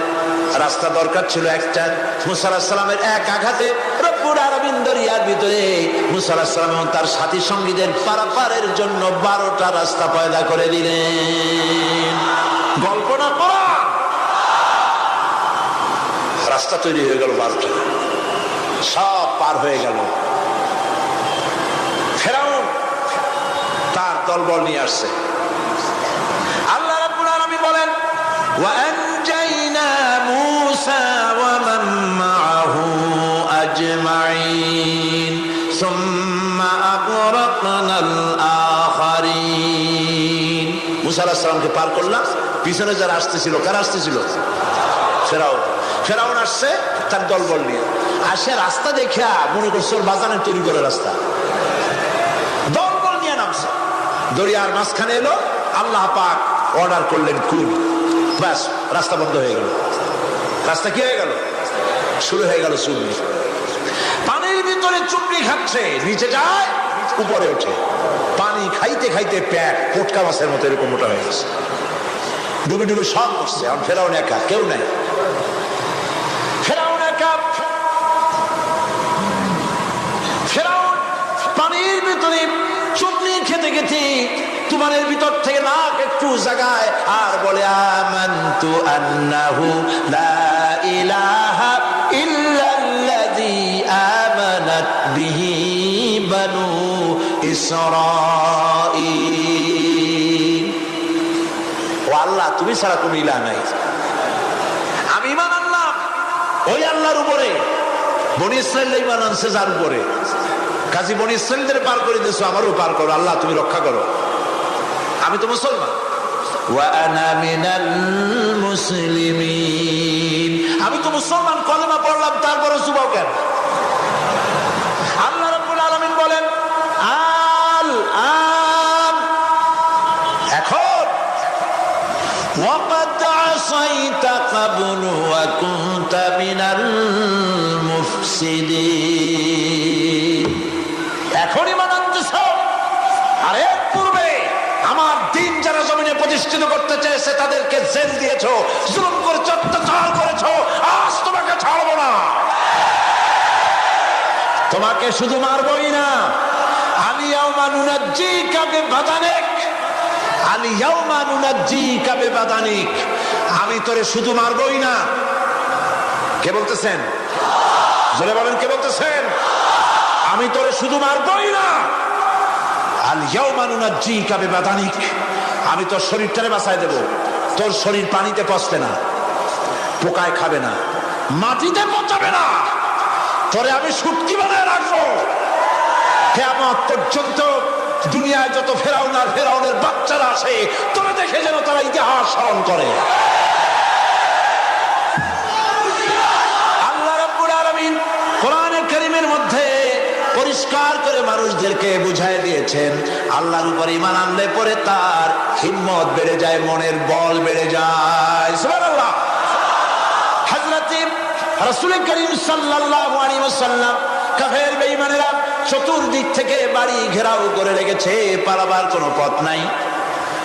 রাস্তা দরকার ছিল একটা। মুসা আলাইহিস সালামের এক আঘাতে রব্বুল আলামিন দরিয়ার ভিতরে মুসা আলাইহিস সালাম এবং তার সাথী সঙ্গীদের পারাপারের জন্য 12টা রাস্তা পয়দা করে দিলেন। গল্প না কোরআন। রাস্তা তৈরি হয়ে গেল 12টা, সব পার হয়ে গেল। ফেরাউন তার দলবল নিয়ে আসছে। আল্লাহ রাব্বুল আলামিন বলেন, ওয়া আনজাইনা মূসা ওয়া মান মাআহু আজমাইন সুম্মা আগরাকনাল আখারিন। মূসা আলাইহিস সালামকে পার করলাম, পিছনে যারা আসতেছিল, কারা আসতেছিল? ফেরাউন। ফেরাউন আসছে তার দলবল নিয়ে। আসে রাস্তা দেখিয়া মনে করছে ওর বাজানের তৈরি করে রাস্তা, দলবল নিয়ে নামছে। দরিয়ার মাঝখানে এলো, আল্লাহ পাক অর্ডার করলেন কুল, ব্যাস রাস্তা বন্ধ হয়ে গেল। রাস্তা কি হয়ে গেল? শুরু হয়ে গেল চুবড়ি। পানির ভিতরে চুবড়ি খাচ্ছে, নিচে যায়, উপরে ওঠে। পানি খাইতে খাইতে পেট পোটকা মাছের মতো এরকম মোটা হয়ে গেছে। ডুবে ডুবে সব করছে। এখন ফেরাউন একা, কেউ নাই। ফেরাউন একা। ফেরাউন পানির ভিতরে চুবড়ি খেতে খেতে তুমানের ভিতর থেকে নাক একটু জাগায় আর বলে, আমানতু আন্নাহু লা ইলাহা ইল্লাল্লাযী আমানাত বিহি বানু ইসরাঈল। ও আল্লাহ, তুমি ছাড়া কোনো ইলাহ নাই। আমি ঈমান আনলাম ওই আল্লাহর উপরে। বনি ইসরাঈল ঈমান আনছে যার উপরে। কাজী বনি ইসরাঈলদের পার করে দিয়েছো, আমারও পার করো। আল্লাহ তুমি রক্ষা করো। আমি তো মুসলমান। ওয়া আনা মিনাল মুসলিমিন। আমি তো মুসলমান, কলেমা পড়লাম, তারপরে যুবক কেন? আল্লাহ রাব্বুল আলামিন বলেন, আল আন, এখন ওয়াকাদ আসাইতা ক্বাবলু ওয়া কুনতা মিনাল মুফসিদিন। এখন ঈমান আনতেছো, আর এর পূর্বে আমার দিন যারা জমিনে প্রতিষ্ঠিত করতে চেয়েছে তাদেরকে জেল দিয়েছো, জুলুম করেছো, অত্যাচার করেছো। আজ তোমাকে ছাড়বো না। তোমাকে শুধু মারবই না, আলিয়াউমা নুনাজ্জিকা বিবাদানিক, আলিয়াউমা নুনাজ্জিকা বিবাদানিক। আমি তোরে শুধু মারবই না। কে বলতেছেন? জোরে বলেন, কে বলতেছেন? আমি তোরে শুধু মারবই না, আলিয়াউমা নুনাজ্জিকা বিবাদানিক, আমি তোর শরীরটারে বাঁচায় দেব। তোর শরীর পানিতে পচবে না, পোকায় খাবে না, মাটিতে পচাবে না। তোরে আমি শুটকি বানায় রাখবো কিয়ামত পর্যন্ত। দুনিয়ায় যত ফেরাউন আর ফেরাউনের বাচ্চারা আসে, তোরে দেখে যেন তারা ইতিহাস স্মরণ করে। আল্লাহ রাব্বুল আলামিন কোরআনে কারীমের মধ্যে পরিষ্কার করে মানুষদেরকে বুঝায় দিয়েছেন, আল্লাহর উপর ঈমান আনলে পরে তার হিম্মত বেড়ে যায়, মনের বল বেড়ে যায়। সুবহানাল্লাহ। হযরত রাসূল করিম সাল্লাল্লাহু আলাইহি ওয়াসাল্লাম কাফের বেঈমানেরা চতুর্দিক থেকে বাড়ি ঘেরাও করে রেখেছে, পালাবার কোনো পথ নাই।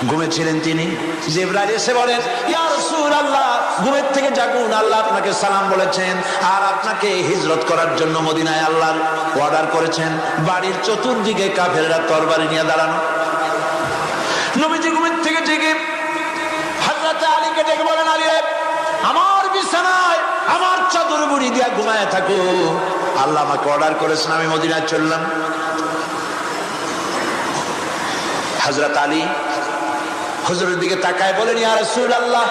ঘুমেছিলেন তিনি। জিবরাইল এসে বলেন, ইয়া রাসূলুল্লাহ, ঘুমের থেকে জাগুন, আল্লাহ আপনাকে সালাম বলেছেন আর আপনাকে হিজরত করার জন্য মদিনায় আল্লাহর অর্ডার করেছেন। বাড়ির চতুর্দিকে কাফেররা তরবারি নিয়ে দাঁড়ানো। নবীজি ঘুমের থেকে জেগে হযরত আলীকে ডেকে বলেন, আলী, আমার বিছানায় আমার মুড়ি দিয়া ঘুমায় থাকো। আল্লাহ আমাকে অর্ডার করেছেন, আমি মদিনায় চললাম। হযরত আলী হুজুরের দিকে তাকায় বলেন, ইয়া রাসূলুল্লাহ,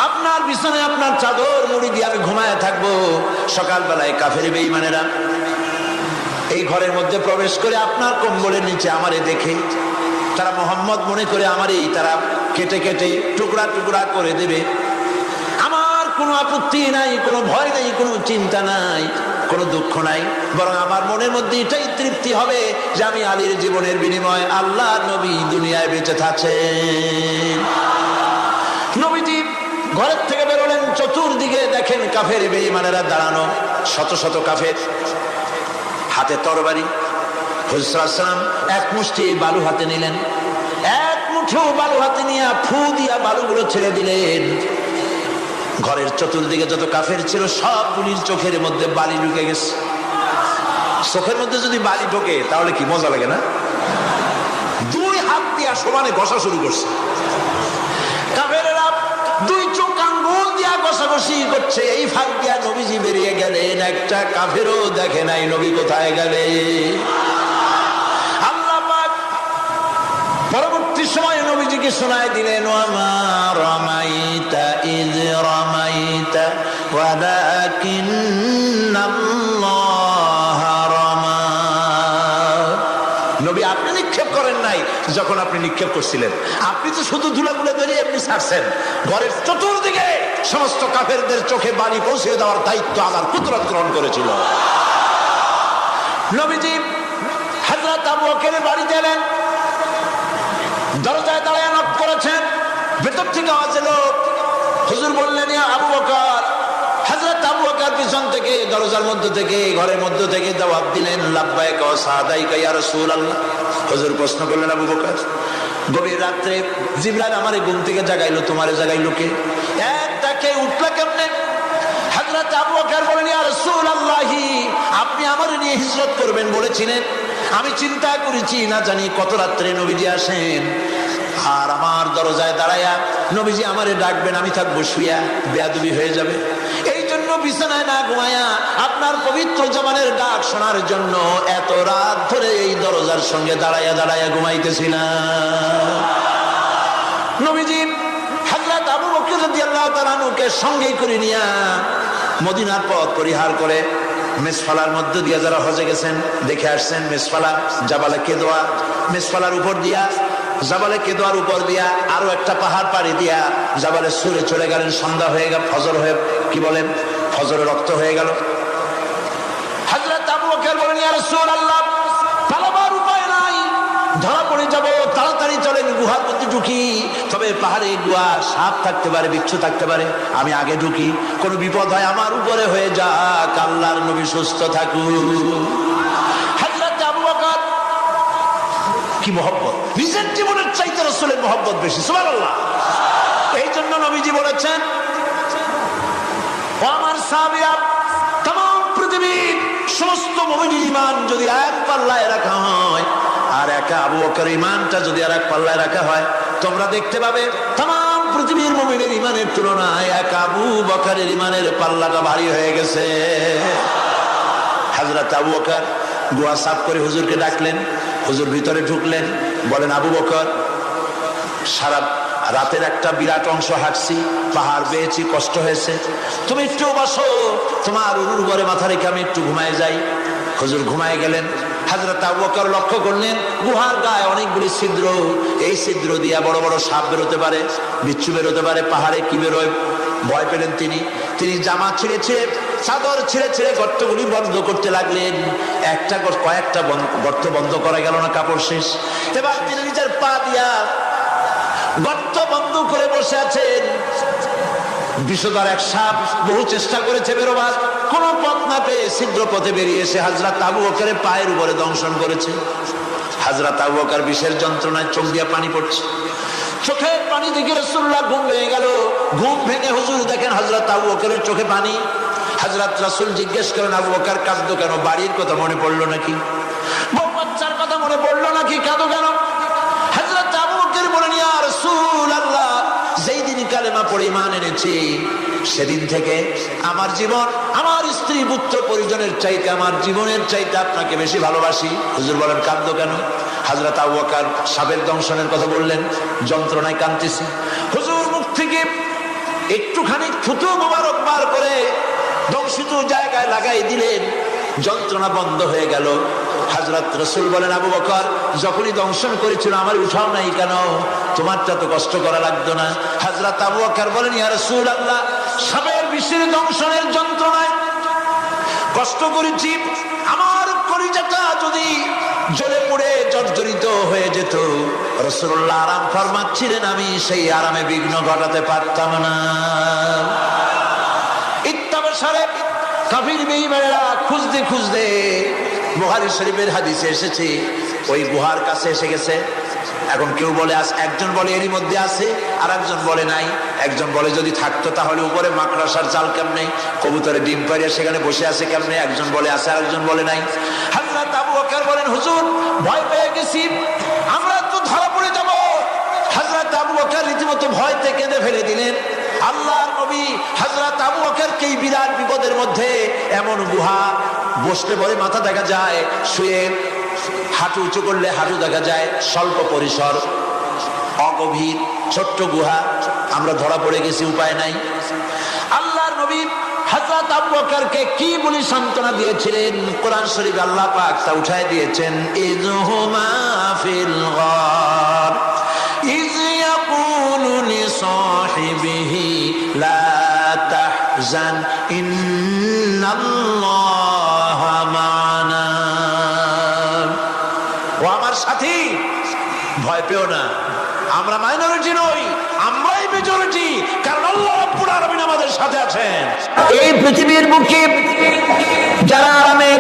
আপনার বিছানায় আপনার চাদর মুড়ি দিয়ে আমি ঘুমায় থাকবো। সকালবেলায় কাফের বেঈমানেরা এই ঘরের মধ্যে প্রবেশ করে আপনার কম্বলের নিচে আমারে দেখে তারা মোহাম্মদ মনে করে আমারই তারা কেটে কেটে টুকরা টুকরা করে দেবে। আমার কোনো আপত্তি নাই, কোনো ভয় নাই, কোনো চিন্তা নাই, কোনো দুঃখ নাই, বরং আমার মনের মধ্যে এটাই তৃপ্তি হবে যে আমি আলীর জীবনের বিনিময়ে আল্লাহ নবী দুনিয়ায় বেঁচে থাকছেন। নবীজি ঘরের থেকে বেরোলেন, চতুর্দিকে দেখেন কাফের বেঈমানেরা দাঁড়ানো, শত শত কাফের, হাতে তরবারি। হুজুর সাল্লাল্লাহু আলাইহি ওয়াসাল্লাম এক মুষ্টি বালু হাতে নিলেন, এক মুঠো বালু হাতে নিয়ে ফু দিয়া বালুগুলো ছেড়ে দিলেন। ঘরের চতুর্দিকে যত কাফের ছিল সবগুলির চোখের মধ্যে বালি ঢুকে গেছে। চোখের মধ্যে যদি বালি ঢোকে তাহলে কি মজা লাগে না? দুই হাত দিয়া সমানে ঘষা শুরু করছে কাফেরেরা, দুই চোখ আঙ্গুল দিয়া ঘষাঘষি করছে। এই ফাঁক দিয়া নবীজি বেরিয়ে গেলেন, একটা কাফেরও দেখে নাই নবী কোথায় গেলে। আল্লাহ পাক পরবর্তী সময়ে নবীজিকে শোনায় দিলেন, ওয়ামা রামাইতা ইয রামাইতা ওয়ালাকিন্নাল্লাহ রামা। নবী, আপনি নিক্ষেপ করেন নাই যখন আপনি নিক্ষেপ করছিলেন, আপনি তো শুধু ধুলাগুলো ধরে এমনি ছাড়ছেন। ঘরের চতুর্দিকে সমস্ত কাফেরদের চোখে বালি পৌঁছে দেওয়ার দায়িত্ব আমার কুদরত গ্রহণ করেছিল। নবীজি হযরত আবু বকরের বাড়িতে এলেন, দরজায় দাঁড়িয়ে নক করেছেন, ভেতর থেকে আওয়াজ এলো। হুজুর বললেন, ইয়া আবু বকর। হযরত আবু বকর পিছন থেকে দরজার মধ্য থেকে ঘরের মধ্য থেকে জবাব দিলেন, লাব্বাইকা ওয়া সাদাইকা ইয়া রাসূলুল্লাহ। হুজুর প্রশ্ন করলেন, আবু বকর, গভীর রাত্রে জিবরাইল আমারে ঘুম থেকে জাগাইলো, তোমারে জাগাইলো কে? একটা কে উঠলা কেমনে? হযরত আবু বকর বলেন, ইয়া রাসূলুল্লাহ, আপনি আমারে নিয়ে হিজরত করবেন বলেছিলেন, আমি চিন্তা করেছি না জানি কত রাত্রে নবীজি আসেন, আর আমার দরজায় দাঁড়ায়া নবীজি আমারে ডাকবেন, আমি থাকবো শুয়া, বেয়াদবি হয়ে যাবে। এই জন্য বিছানায় না ঘুমায়া আপনার পবিত্র জবানের ডাক শোনার জন্য এত রাত ধরে এই দরজার সঙ্গে দাঁড়ায়া দাঁড়ায়া ঘুমাইতেছিলাম। নবীজি হযরত আবু বকর রাদিয়াল্লাহু তাআলা আনহুকে সঙ্গে করে নিয়া মদিনার পথ পরিহার করে মেসফালার মধ্য দিয়ে যারা হজে গেছেন দেখে আসছেন, মেসফালা জাবালে কেদোয়া, মেসফালার উপর দিয়া জাবালে কেদোয়ার উপর দিয়া আরো একটা পাহাড় পাড়ি দিয়া জাবালে সুরে চলে গেলেন। সন্ধ্যা হয়ে গেল, ফজর হয়ে কি বলেন ফজরে রক্ত হয়ে গেল। হযরত আবু বকর বলেন, ইয়া রাসূলুল্লাহ, পালাবার উপায় নাই, ধরা পড়ে যাব, তাড়াতাড়ি চলেন গুহার মধ্যে ঢুকি। তবে পাহাড়ে গুহা, সাপ থাকতে পারে, বিচ্ছু থাকতে পারে, আমি আগে ঢুকি, কোনো বিপদ হয় আমার উপরে হয়ে যাক, আল্লাহর নবী সুস্থ থাকুন। হযরত আবু বকর কি মহব্বত, নিজের জীবনের চাইতে রাসূলের মহব্বত বেশি, সুবহানাল্লাহ। এই জন্য নবীজি বলেছেন, ও আমার সাহাবীরা, तमाम পৃথিবীর সমস্ত মুমিনের ঈমান যদি এক পাল্লায় রাখা হয় আর একা আবু বকরের ঈমানটা যদি আর এক পাল্লায় রাখা হয়, তোমরা দেখতে পাবে तमाम পৃথিবীর মুমিনের ঈমানের তুলনায় একা আবু বকরের ঈমানের পাল্লাটা ভারী হয়ে গেছে। হযরত আবু বকর গুহা সাফ করে হুজুরকে ডাকলেন, হুজুর ভিতরে ঢুকলেন, বলেন, আবু বকর, সারা রাতের একটা বিরাট অংশ হাঁটছি, পাহাড় বেয়েছি, কষ্ট হয়েছে, তুমি একটু বসো, তোমার উরুর উপরে মাথা রেখে আমি একটু ঘুমায় যাই। হুজুর ঘুমায় গেলেন। হযরত আবু বকর লক্ষ্য করলেন গুহার গায়ে অনেকগুলি ছিদ্র, এই ছিদ্র দিয়া বড় বড় সাপ বেরোতে পারে, বিচ্ছু বেরোতে পারে, পাহাড়ে কি বেরোয় ভয় পেলেন তিনি। তিনি জামা ছিঁড়ে ছিঁড়ে, চাদর ছিঁড়ে ছিঁড়ে গর্তগুলি বন্ধ করতে লাগলেন। একটা কয়েকটা গর্ত বন্ধ করা গেল না, কাপড় শেষ। এবার তিনি নিজের পা দিয়া গর্ত বন্ধ করে বসে আছেন। বিষধর এক সাপ বহু চেষ্টা করেছে বেরোবার, কোন পথ না পেয়ে ছিদ্র পথে বেরিয়ে এসে হযরত আবু বকরের পায়ের উপরে দংশন করেছে। হযরত আবু বকর বিষের যন্ত্রণায় চোখ দিয়ে পানি পড়ছে, চোখের পানি দেখে রাসূলুল্লাহ ঘুম ভেঙে গেল। ঘুম ভেঙে হুজুর দেখেন হযরত আবু বকরের চোখে পানি। হযরত রাসূল জিজ্ঞেস করেন, আবু বকর কাঁদো কেন? বাড়ির কথা মনে পড়লো নাকি? বউ বাচ্চার কথা মনে পড়লো নাকি? কাঁদো কেন? হযরত আবু বকর বলেন, ইয়া রাসূলুল্লাহ, যেই দিনকার কালেমা পড়ে ঈমান এনেছি, সেদিন থেকে আমার জীবন, আমার স্ত্রী, পুত্র পরিজনের চাইতে আমার জীবনের চাইতে আপনাকে বেশি ভালোবাসি। হুজুর বলেন, কাঁদো কেন? হযরত আবু বকর সাপের দংশনের কথা বললেন, যন্ত্রণায় কাঁদতেছি। হুজুর মুখ থেকে একটুখানি থুতু মোবারক বার করে দংশিত জায়গায় লাগাই দিলেন, যন্ত্রণা বন্ধ হয়ে গেল। হযরত রাসূল বলেন, আবু বকর যখনই দংশন করেছিল আমার উঠাও নাই কেন? তোমারটা তো কষ্ট করা লাগতো না। হযরত আবু বকর বলেন, ইয়া রাসূলুল্লাহ, সাপের বিষের দংশনের যন্ত্রণায় কষ্ট করেছি, আমার কলিজাটা যদি জ্বলে পুড়ে জর্জরিত হয়ে যেত। রাসূলুল্লাহ আরাম ফরমাচ্ছিলেন, আমি সেই আরামে বিঘ্ন ঘটাতে পারতাম না। ইত্তাবসারে কাফির বেঈমানেরা খুঁজতে খুঁজতে বুখারী শরীফের হাদিসে এসেছে, ওই গুহার কাছে এসে গেছে। এখন কেউ বলে একজন বলে এরই মধ্যে আছে, আর একজন বলে নাই। একজন বলে যদি থাকতো তাহলে উপরে মাকড়াসার জাল কেমনে, কবুতরে ডিম পাড়িয়ে সেখানে বসে আছে কেমনে? একজন বলে আছে, আর একজন বলে নাই। হযরত আবু বকর বলেন, হুজুর ভয় পেয়ে গেছি, আমরা তো ধরা পড়ে যাব। হযরত আবু বকর রীতিমতো ভয়তে কেঁদে ফেলে দিলেন। আল্লাহর নবী হযরত আবু বকরকে এই বিরাট বিপদের মধ্যে, এমন গুহা, বসতে পরে মাথা দেখা যায়, শুয়ে হাঁটু উঁচু করলে হাঁটু দেখা যায়, স্বল্প পরিসর, অগভীর, ছোট্ট গুহা, আমরা ধরা পড়ে গেছি, উপায় নাই। আল্লাহর নবী হযরত আবু বকরকে কি বলে সান্ত্বনা দিয়েছিলেন, কোরআন শরীফে আল্লাহ পাক তা উঠায় দিয়েছেন। ইযহুমা ফিল গার ইয ইয়াকুলু লিসাহিবিহি লা তাহজান ইন্নাল্লাহা মা'ানা। ও আমার সাথী, ভয় পেও না, আমরা মাইনরিটি নই, আমরাই মেজরিটি, কারণ আল্লাহ রাব্বুল আলামিন আমাদের সাথে আছেন। এই পৃথিবীর বুকে যারা আরামে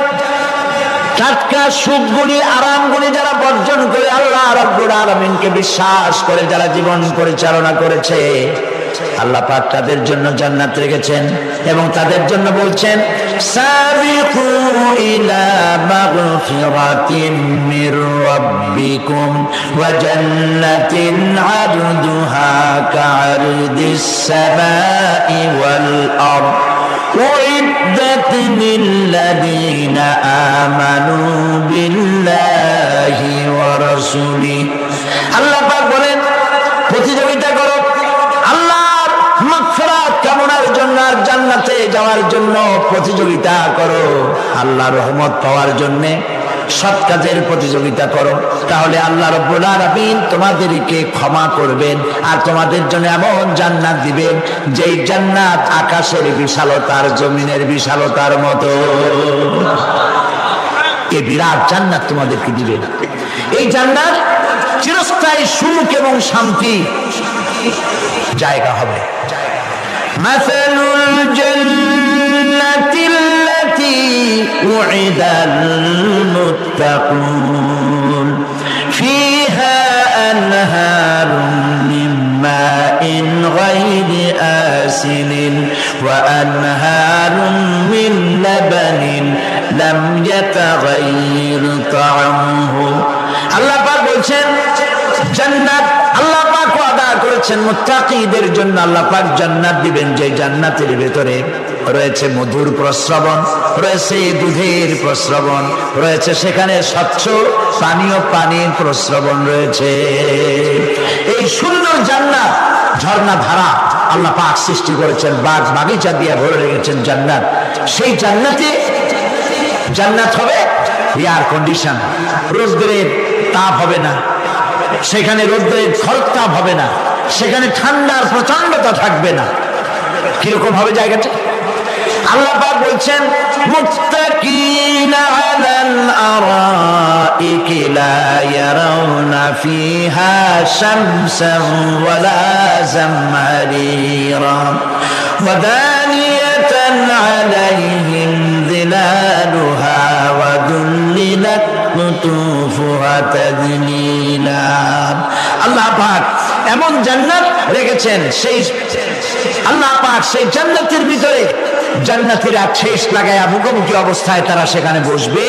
টাটকা সুখগুলি, আরামগুলি যারা বর্জন করে আল্লাহ রাব্বুল আলামিনকে বিশ্বাস করে যারা জীবন পরিচালনা করেছে, আল্লাহ পাক তাদের জন্য জান্নাত রেখেছেন এবং তাদের জন্য বলছেন, সাবিকু ইলা মাগফিরাতিন মির রাব্বিকুম ওয়া জান্নাতিন আরদুহা কা'আরদিস সামাই ওয়াল আরদ উইদ্দাত লিল্লাযীনা আমানু বিল্লাহি ওয়া রাসূলিহি। আল্লাহ পাক বলেন, প্রতিযোগিতা করো আল্লাহর মাগফিরাত কামনার জন্য আর জান্নাতে যাওয়ার জন্য প্রতিযোগিতা করো, আল্লাহর রহমত পাওয়ার জন্য সৎ কাজের প্রতিযোগিতা করো, তাহলে আল্লাহ রাব্বুল আলামিন তোমাদেরকে ক্ষমা করবেন আর তোমাদের জন্য এমন জান্নাত দিবেন যেই জান্নাত আকাশের বিশালতার, জমিনের বিশালতার মতো। এই বিরাট জান্নাত তোমাদেরকে দিবেন। এই জান্নাত চিরস্থায়ী সুখ এবং শান্তি জায়গা হবে। মাসালুল জান্নাতিল্লাতী উইদাল মুত্তাকুন ফিহা আনহারুম মিন মাইন গায়রি আসিনিন ওয়া আনহারুম মিন লাবানিন লাম ইয়াতাগায়্যার তা'আমুহু। আল্লাহ পাক বলছেন, জান্নাত আল্লাহ পাক ওয়াদা করেছেন মুত্তাকিদের জন্য। আল্লাহ পাক জান্নাত দিবেন, যে জান্নাতের ভিতরে রয়েছে মধুর প্রস্রবণ, রয়েছে দুধের প্রস্রবণ, রয়েছে সেখানে স্বচ্ছ পানীয় পানির প্রস্রবণ রয়েছে। এই সুন্দর জান্নাত, ঝর্ণা ধারা আল্লাহ পাক সৃষ্টি করেছেন, বাগ বাগিচা দিয়ে ভরে রেখেছেন জান্নাত। সেই জান্নাতে জান্নাত হবে এয়ার কন্ডিশন, রোদ্রের তাপ হবে না সেখানে, রোদ্রের খরতাপ হবে না সেখানে, ঠান্ডার প্রচন্ডতা থাকবে না। কিরকম হবে জায়গাটা? আল্লাহ পাক বলছেন, মুত্তাকিনা আলাল আরাইকি লা ইয়ারাউনা ফিহা শামসান ওয়ালা জামহারিরা ওয়া দানিয়াতান আলাইহিম যিলালুহা ওয়া দুল্লিলাত কুতুফুহা তাদলিলা। আল্লাহ পাক এমন জান্নাত রেখেছেন, সেই আল্লাহ পাক সেই জান্নাতের ভিতরে জান্নাতীরা ঠেস লাগায়া মুখোমুখি অবস্থায় তারা সেখানে বসবে,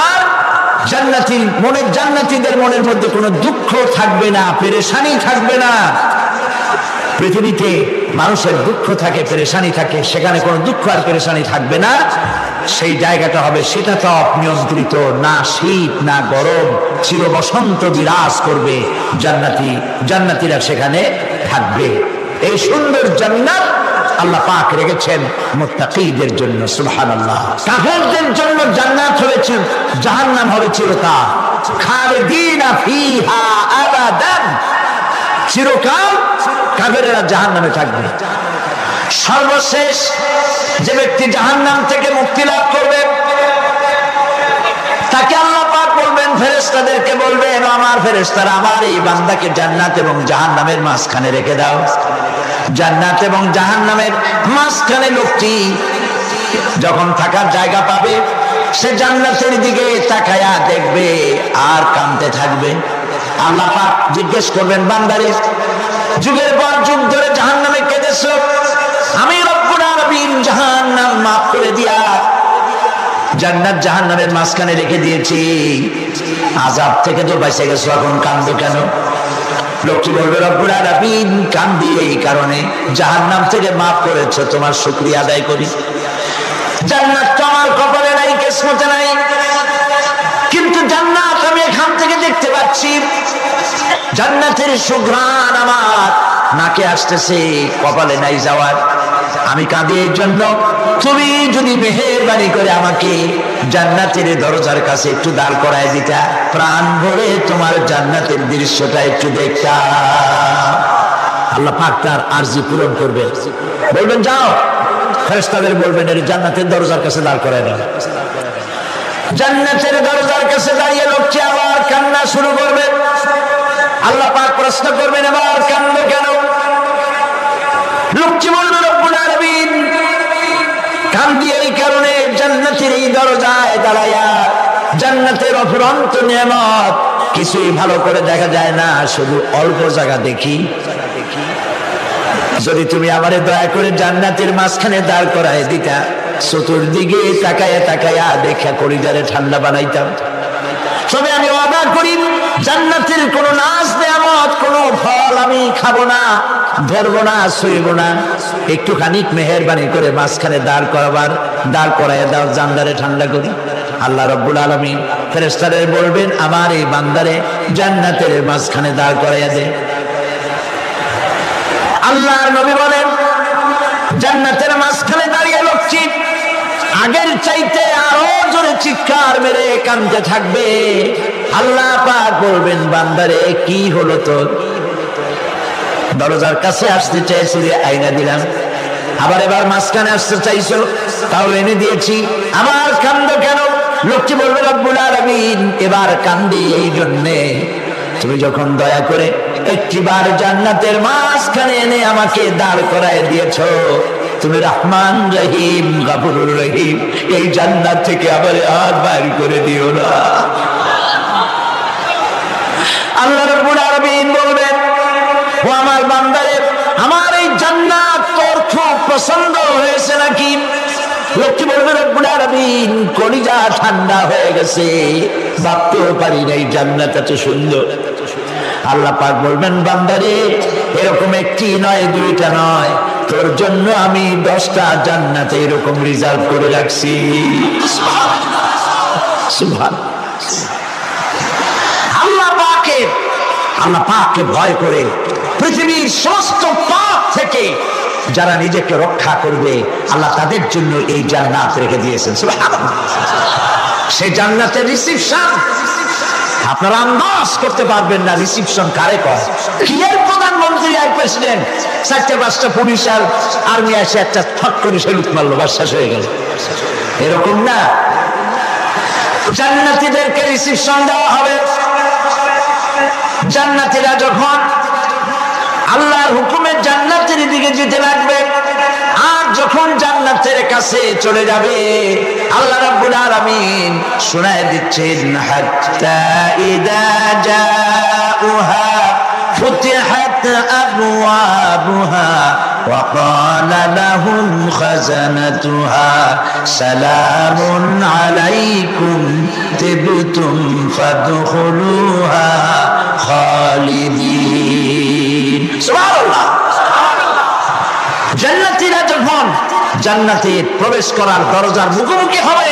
আর জান্নাতীদের মনের মধ্যে কোনো দুঃখ থাকবে না, পেরেশানি থাকবে না। পৃথিবীতে মানুষের দুঃখ থাকে, পেরেশানি থাকে, সেখানে কোনো দুঃখ আর পেরেশানি থাকবে না। সেই জায়গাটা হবে শীতাতপ নিয়ন্ত্রিত, না শীত না গরম, চির বসন্ত বিরাজ করবে। জান্নাতীরা সেখানে থাকবে। এই সুন্দর জান্নাত আল্লাহ পাক রেখেছেন মুত্তাকীদের জন্য। সুবহানাল্লাহ। কাফেরদের জন্য জান্নাত হয়েছে, জাহান্নাম হবে চিরকাল। খালিদিনা ফিহা আবাদান, চিরকাল কাফেররা জাহান্নামে থাকবে। সর্বশেষ যে ব্যক্তি জাহান্নাম থেকে মুক্তি লাভ করবে তাকে আল্লাহ পাক বলবেন, ফেরেশতাদেরকে বলবেন, আমার ফেরেশতারা আমার এই বান্দাকে জান্নাত এবং জাহান্নামের মাঝখানে রেখে দাও। জান্নাত এবং জাহান্নামের মাঝখানে লোকটি যখন থাকার জায়গা পাবে, সে জান্নাতের দিকে তাকায়া দেখবে আর কাঁদতে থাকবে। আল্লাহ পাক জিজ্ঞেস করবেন, বান্দারে যুগের পর যুগ ধরে জাহান্নামে কেঁদেছো, আমি রব্বুল আলামিন জাহান্নাম মাফ করে দিয়া জান্নাত জাহান্নামের মাঝখানে রেখে দিয়েছি, আযাব থেকে তো বেঁচে গেছো, এখন কাঁদো কেন? লোকটি বলবে, রব্বুল আলামিন কাঁদি এই কারণে, জাহান্নাম থেকে মাফ করেছো, তোমার শুকরিয়া আদায় করি। জান্নাত তো আমার কপালে নাই, কিসমতে নাই, কিন্তু জান্নাত আমি এখান থেকে দেখতে পাচ্ছি। জান্নাতের সুঘ্রাণ আমার নাকে আসতেছে, কপালে নাই যাওয়ার। আমি কাঁদি এর জন্য, তুমি যদি মেহেরবানি করে আমাকে জান্নাতের দরজার কাছে একটু দাঁড় করায় দিতা, প্রাণ ভরে তোমার জান্নাতের দৃশ্যটা একটু দেখতাম। আল্লাহ পাক তার আরজি পূরণ করবেন, বলবেন যাও। ফেরেশতাদের বলবেন, এর জান্নাতের দরজার কাছে দাঁড় করায় দাও। জান্নাতের দরজার কাছে দাঁড়িয়ে লোকটি আবার কান্না শুরু করবে। আল্লাহ পাক প্রশ্ন করবেন, আবার কান্দ কেন? লোকটি বলবে, রব্বুল আলামিন কান্দি এই কারণে, জান্নাতের এই দরজায় দাঁড়ায়া জান্নাতের অফুরন্ত নিয়ামত কিছুই ভালো করে দেখা যায় না, শুধু অল্প জায়গা দেখি। যদি তুমি আমারে দয়া করে জান্নাতের মাঝখানে দাঁড় করায় দিতা, চতুর্দিকে তাকায়া তাকায়া দেখা কলিজারে ঠান্ডা বানাইতাম। তবে আমি ওয়াদা করি, জান্নাতের কোন নাজ নেয়ামত, কোন ফল আমি খাবো না, ধরবো না, ছুঁইব না। একটুখানি মেহেরবানি করে মাঝখানে দাঁড় করাইয়া দাও, জান্নারে ঠান্ডা করি। আল্লাহ রাব্বুল আলামিন ফেরেশতাদের বলবেন, আমার এই বান্দারে জান্নাতের মাঝখানে দাঁড় করাইয়া দে। আল্লাহর নবী বলেন, জান্নাতের মাঝখানে দাঁড়িয়ে লোকটি আগের চাইতে আরো জোরে চিৎকার মেরে কাঁদতে থাকবে। আল্লাহ পাক বলবেন, বান্দারে কি হলো তোর? দরজার কাছে আসতে চাইছিলি, আইনা দিলাম। আবার এবার মাঝখানে আসতে চাইছো, তাও এনে দিয়েছি, আবার কান্দো কেন? লোকটি বলবে, রব্বুল আলামিন এবার কান্দি এই জন্যে, তুমি যখন দয়া করে একটিবার জান্নাতের মাঝখানে এনে আমাকে দাঁড় করায় দিয়েছো, তুমি রহমান রহিম গফুরুর রহিম, এই জান্নাত থেকে আবার আর বাইর করে দিও না। আল্লাহ রাব্বুল আলামিন বলবেন, ও আমার বান্দারে, আমার এই জান্নাত তোর খুব পছন্দ হয়েছে নাকি? লোকটি বলবে, রব্বুল আলামিন কলিজা ঠান্ডা হয়ে গেছে, ভাবতেও পারি নাই জান্নাত এত সুন্দর। আল্লাহ পাক বলবেন, বান্দারে এরকম একটি নয়, দুইটা নয়, তোর জন্য আমি 10টা জান্নাতে এরকম রিজার্ভ করে রাখছি। সুবহানাল্লাহ। আল্লাহ পাককে ভয় করে পৃথিবীর সমস্ত পাপ থেকে যারা নিজেকে রক্ষা করবে, আল্লাহ তাদের জন্য এই জান্নাত রেখে দিয়েছেন। সুবহানাল্লাহ। সেই জান্নাতের রিসিপশন আপনারা আন্দাজ করতে পারবেন না, রিসিপশন কারে কয়। কি এর প্রধানমন্ত্রী আর প্রেসিডেন্ট, 4-5টা পুলিশ আর আর্মি এসে একটা ঠক করে সেলুট মারলো, বাস শেষ হয়ে গেল, এরকম না। জান্নাতীদেরকে রিসিপশন দেওয়া হবে। জান্নাতীরা যখন আল্লাহর হুকুমে জান্নাতের দিকে যেতে লাগবে, আর যখন জান্নাতের কাছে চলে যাবে, আল্লাহ রাব্বুল আলামিন শোনায় দিচ্ছেন, হাত্তা ইদা জাউহা ফুতিহাত আবওয়াবুহা ওয়া ক্বালা লাহুম খাজানাতুহা সালামুন আলাইকুম তিবতুম ফাদখুলুহা খালিদিন। সুবহানাল্লাহ। জান্নাতে প্রবেশ করার দরজার মুখোমুখি হবে,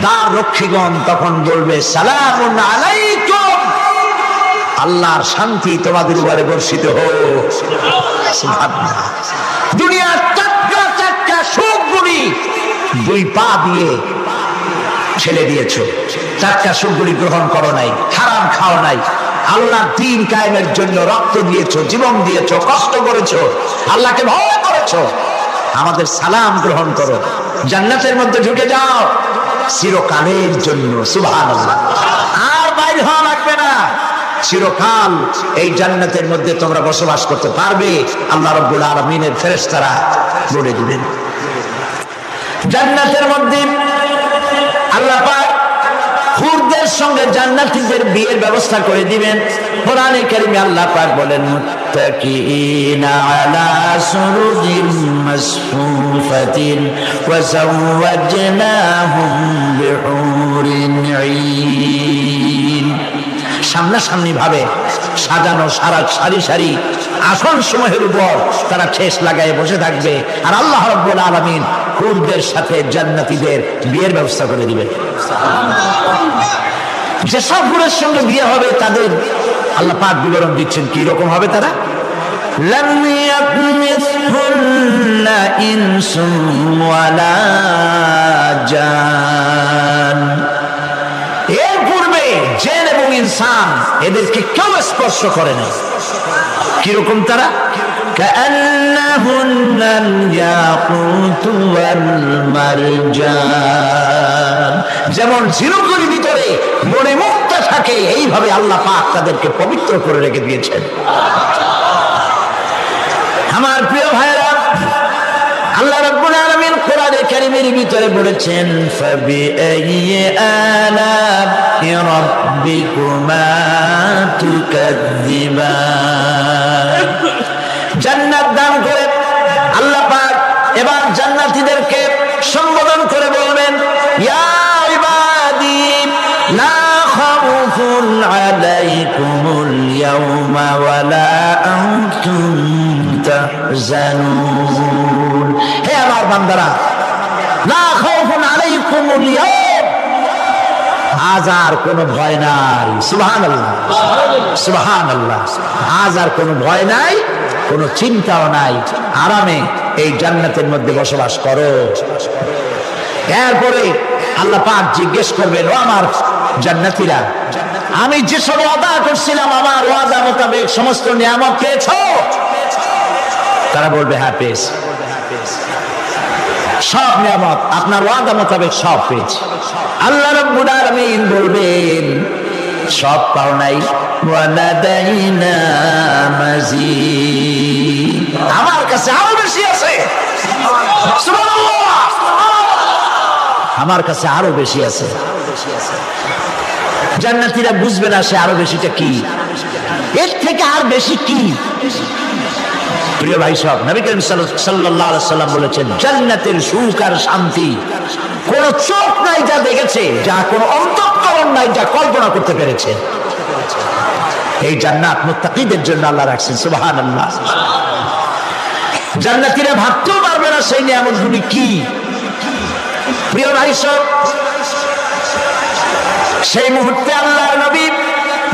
দ্বার রক্ষীগণ তখন বলবে সালামুন আলাইকুম, আল্লাহর শান্তি তোমাদের উপরে বর্ষিত হোক। সুবহানাল্লাহ। দুনিয়ার চাকা চাকা সুখগুলি দুই পা দিয়ে ছেড়ে দিয়েছো, চাকা সুখগুলি গ্রহণ করো নাই, হারাম খাও নাই, আল্লাহর দ্বীন কায়েমের জন্য রক্ত দিয়েছো, জীবন দিয়েছো, কষ্ট করেছো, আল্লাহকে ভয় করেছো। আমাদের সালাম গ্রহণ করো, জান্নাতের মধ্যে ঢুকে যাও চিরকালের জন্য। সুবহানাল্লাহ। আর বাইরে হওয়া লাগবে না, চিরকাল এই জান্নাতের মধ্যে তোমরা বসবাস করতে পারবে। আল্লাহ রাব্বুল আলামিনের ফেরেশতারা বলে দিবেন। জান্নাতের মধ্যে আল্লাহ পাক হুরদের সঙ্গে জান্নাতীদের বিয়ের ব্যবস্থা করে দিবেন। কোরআনে কারিমে আল্লাহ পাক বলেন মুত্তাকিনা আলা সুরুজিন মাসফুফাতিন ওয়া যাওয়াজনাহুম বিহুরিন ঈন। সামনাসামনি ভাবে সাজানো সারি সারি আসন সমূহের উপর তারা ঠেস লাগায় বসে থাকবে, আর আল্লাহ রাব্বুল আলামিন হুরদের সাথে জান্নাতীদের বিয়ের ব্যবস্থা করে দিবেন। যেসব হুরের সঙ্গে বিয়ে হবে তাদের আল্লাহ পাক বিবরণ দিচ্ছেন কি রকম হবে তারা। লাম ইয়াতমিসহুন্না ইনসুন ওয়ালা জান। এর পূর্বে জিন এবং ইনসান এদেরকে কেউ স্পর্শ করে নাই। কিরকম তারা? কাআন্নাহুন্নাল ইয়াকুতু ওয়াল মারজান। যেমন ঝিনুকের ভিতরে মণিমুক্তা থাকে, এইভাবে আল্লাহ পাক তাদেরকে পবিত্র করে রেখে দিয়েছেন। আমার প্রিয় ভাইরা, আল্লাহ রাব্বুল আলামিন কোরআনে কারীমের ভিতরে বলেছেন ফাবিআইয়ি আলা'i রাব্বিকুমা তুকাযযিবান। জান্নাত দান করে আল্লাহ পাক এবার জান্নাতীদেরকে সম্বোধন করে বলবেন ইয়া ইবাদি লা খাউফুন আলাইকুমুল ইয়াওমা ওয়ালা আনতুম তাহজানুন। হে আমার বান্দারা, লা খাউফুন আলাইকুমুল ইয়াওম, আজ আর কোনো ভয় নাই। সুবহানাল্লাহ, সুবহানাল্লাহ। আজ আর কোনো ভয় নাই, কোনো চিন্তাও নাই, আরামে এই জান্নাতের মধ্যে বসবাস করো। এরপরে আল্লাহ পাক জিজ্ঞেস করবেন ও আমার জান্নাতীরা, আমি যেসব ওয়াদা করছিলাম আমার ওয়াদা মোতাবেক সমস্ত নিয়ামত পেয়েছো? তারা বলবে হ্যাঁ পেয়েছি, সব নিয়ামত আপনার ওয়াদা মোতাবেক সব পেয়েছি। আল্লাহ রাব্বুল আলামিন বলবেন সব পাও নাই, ওয়ালাদাইনা মাজিদ, আমার কাছে আরো বেশি আছে। সুবহানাল্লাহ, আমার কাছে আরো বেশি আছে। জান্নাতীরা বুঝবে না সে আরো বেশিটা কি, এর থেকে আর বেশি কি। প্রিয় ভাই সব, নবী করিম সাল্লাল্লাহু আলাইহি সাল্লাম বলেছেন জান্নাতের সুখ আর শান্তি কোন চোখ নাই যা দেখেছে, যা কোন অন্তঃকরণ নাই যা কল্পনা করতে পেরেছে। এই জান্নাত মুত্তাকিদের জন্য আল্লাহ রাখছেন। সুবহানাল্লাহ। জান্নাতীরা ভাবতেও পারবে না সেই নিয়ামতগুলি কি। প্রিয় ভাই সব, সেই মুহূর্তে আল্লাহর নবী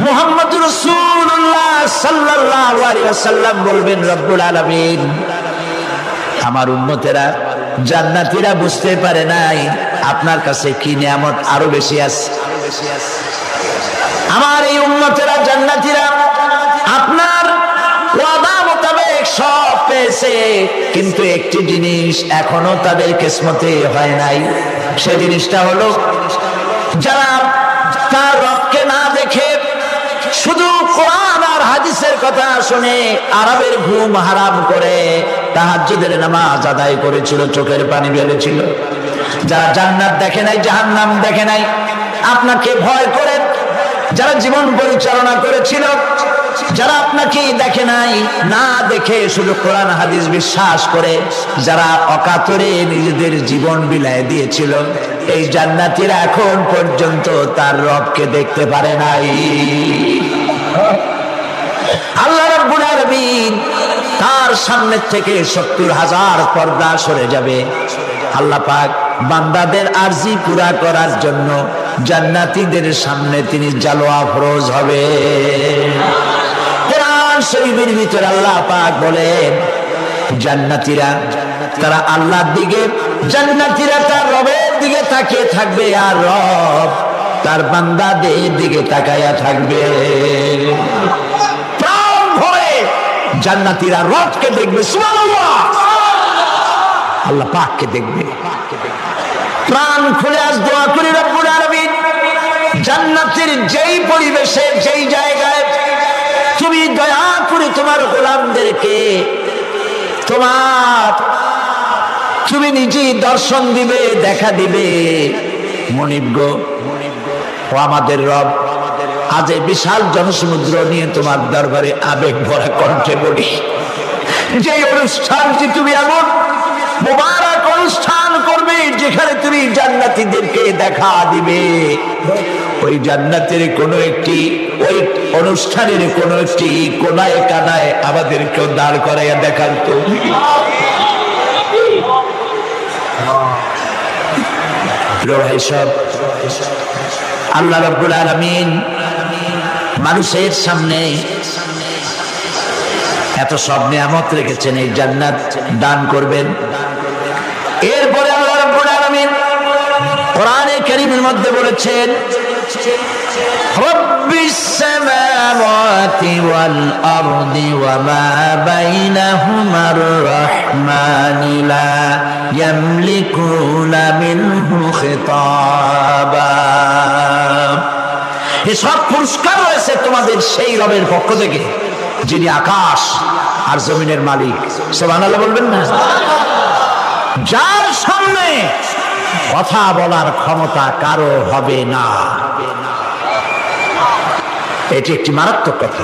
মুহাম্মদুর রাসূলুল্লাহ সাল্লাল্লাহু আলাইহি ওয়াসাল্লাম বলবেন রব্বুল আলামিন, আমার উম্মতেরা জান্নাতীরা বুঝতে পারে নাই আপনার কাছে কি নিয়ামত আরো বেশি আছে। আমার এই উম্মতেরা জান্নাতীরা আপনার ওয়াদা মোতাবেক সব পেয়েছে, কিন্তু একটি জিনিস এখনো তাদের কিসমতে হয় নাই। সে জিনিসটা হলো যারা তার রবকে না দেখে শুধু কোরআন আর হাদিসের কথা শুনে আরবের ঘুম হারাম করে তাহাজ্জুদের নামাজ আদায় করেছিল, চোখের পানি ফেলেছিল। যারা জান্নাত দেখে নাই, জাহান্নাম দেখে নাই, আপনাকে ভয় করে যারা জীবন পরিচালনা করেছিল, যারা আপনাকে দেখে নাই, না দেখে শুধু কোরআন হাদিস বিশ্বাস করে যারা অকাতরে নিজেদের জীবন বিলায় দিয়েছিল, এই জান্নাতীরা এখন পর্যন্ত তার রবকে দেখতে পারে নাই। আল্লাহ রাব্বুল আলামিন তার সামনে থেকে 70,000 পর্দা সরে যাবে। আল্লাহ পাক বান্দাদের আরজি পুরা করার জন্য জান্নাতীদের সামনে তিনি জালোয়া ফরজ হবে। কোরআন শরীফের ভিতরে আল্লাহ পাক বলেন জান্নাতীরা তারা আল্লাহর দিকে, জান্নাতীরা তার রবের দিকে তাকিয়ে থাকবে, আর রব তার বান্দাদের দিকে তাকায়া থাকবে। প্রাণ ভরে জান্নাতীরা রবকে দেখবে, সুবহানাল্লাহ, আল্লাহ পাককে দেখবে। প্রাণ খুলে আজ দোয়া করি রব্বুল আলামিন জান্নাতের যেই পরিবেশে যেই জায়গায় তুমি দয়া করে তোমার গোলামদেরকে তুমি নিজেই দর্শন দিবে, দেখা দিবে। মনিব গো, ও আমাদের রব, আজ এই বিশাল জনসমুদ্র নিয়ে তোমার দরবারে আবেগ ভরা কণ্ঠে বলি, যে অনুষ্ঠানটি তুমি এমন মুবারক অনুষ্ঠান করবে যেখানে তুমি জান্নাতীদেরকে দেখা দিবে, ওই জান্নাতের কোনো একটি, ওই অনুষ্ঠানের কোনো একটি কোনায় কানায় আমাদেরকেও দাঁড় করাইয়া দেখার তো। আল্লাহ রাব্বুল আলামিন মানুষের সামনে এত সব নিয়ামত রেখেছেন, এই জান্নাত দান করবেন। এরপরে আল্লাহ রাব্বুল আলামিন কোরআনে কারীমের মধ্যে বলেছেন রব্বিস সামাওয়াতি ওয়াল আরদি ওয়া মা বাইনাহুমার রাহমানি লা ইয়ামলিকুনা মিনহু খিতাবা। এসব পুরস্কার রয়েছে তোমাদের সেই রবের পক্ষ থেকে যিনি আকাশ আর জমিনের মালিক। সুবহানাল্লাহ বলবেন না? যার সামনে কথা বলার ক্ষমতা কারো হবে না। এটি একটি মারাত্মক কথা।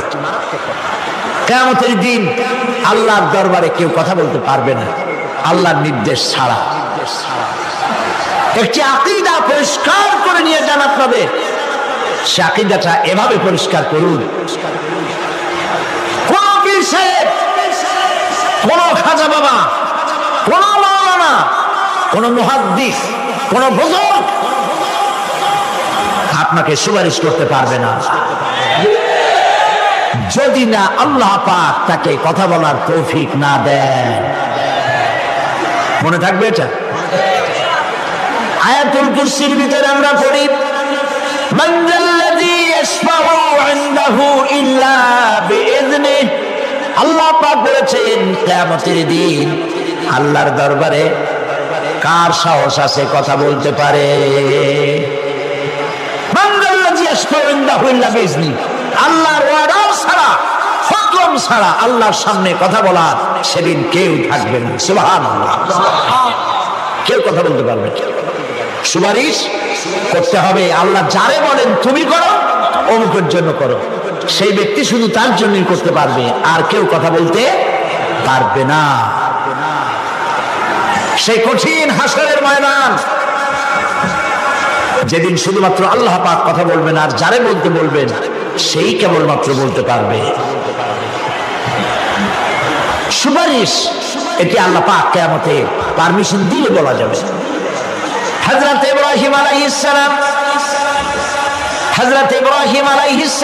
কিয়ামতের দিন আল্লাহর দরবারে কেউ কথা বলতে পারবে না আল্লাহর নির্দেশ ছাড়া। একটি আকীদা পরিষ্কার করে নিয়ে যান আপনাদের, সে আকীদাটা এভাবে পরিষ্কার করুন, কোন পীর সাহেব, কোন খাজা বাবা, কোন মাওলানা, কোন মুহাদ্দিস, কোন বুজুর্গ আপনাকে সুপারিশ করতে পারবে না যদি না আল্লাহ পাক তাকে কথা বলার তৌফিক না দেন। মনে থাকবে এটা। আয়াতুল কুরসির ভিতরে আমরা পড়ি মান যাল্লাযী ইয়াশফাউ ইনদাহু ইল্লা বিইযনিহি। আল্লাহ পাক বলেছেন কিয়ামতের দিন আল্লাহর দরবারে কার সাহস আছে কথা বলতে পারে? মান যাল্লাযী ইয়াশফাউ ইনদাহু ইল্লা বিইযনিহি। আল্লাহর ওয়াদা ছাড়া, হুকুম ছাড়া আল্লাহর সামনে কথা বলার সেদিন কেউ থাকবে না। সুবহানাল্লাহ। কেউ কথা বলতে পারবে না। সুপারিশ করতে হবে আল্লাহ যারে বলেন তুমি করো, অমুকের জন্য করো, সেই ব্যক্তি শুধু তার জন্যই করতে পারবে, আর কেউ কথা বলতে পারবে না। সেই কঠিন হাসরের ময়দান যেদিন শুধুমাত্র আল্লাহ পাক কথা বলবেন, আর যারে বলতে বলবেন সেই কেবলমাত্র বলতে পারবে। সুপারিশ এটি আল্লাহ পাক কিয়ামতে পারমিশন দিয়ে বলা যাবে। হযরত ইব্রাহিম আলাইহিস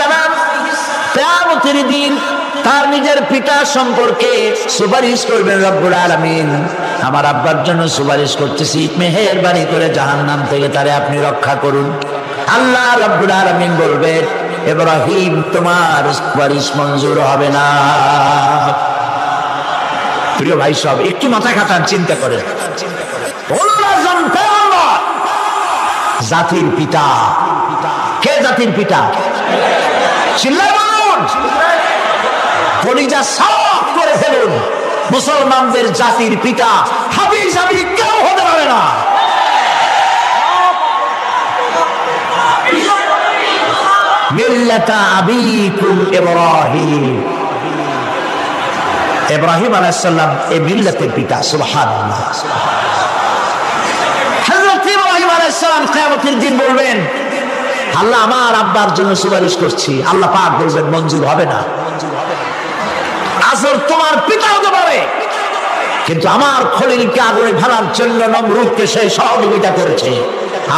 সালাম কিয়ামতের দিন তার নিজের পিতা সম্পর্কে সুপারিশ করবেন। রব্বুল আলামিন আমার আব্বার জন্য সুপারিশ করতেছি, মেহেরবানি করে জাহান্নাম থেকে তারে আপনি রক্ষা করুন। আল্লাহ রব্বুল আলামিন বলবেন ইব্রাহিম তোমার সুপারিশ মঞ্জুর হবে না। প্রিয় ভাই সব একটু মাথা খাটান, চিন্তা করেন। জাতির পিতা কে? জাতির পিতা চিল্লায় বলুন, কলিজা সাফ করে ফেলুন। মুসলমানদের জাতির পিতা হাফিজ আমি কেউ হতে পারে না। মিল্লাতা আবিকুম ইব্রাহিম। ইব্রাহিম আলাইহিস সালাম এই মিল্লাতের পিতা। সুবহানাল্লাহ। হযরত ইব্রাহিম আলাইহিস সালাম কিয়ামতের দিন বলবেন আল্লাহ আমার আব্বার জন্য সুপারিশ করছি। আল্লাহ পাক বলবেন মঞ্জুর হবে না। আসর তোমার পিতা হতে পারে, কিন্তু আমার খলিলকে আগুনে ফেলার জন্য নমরুদকে সে সহযোগিতা করেছে,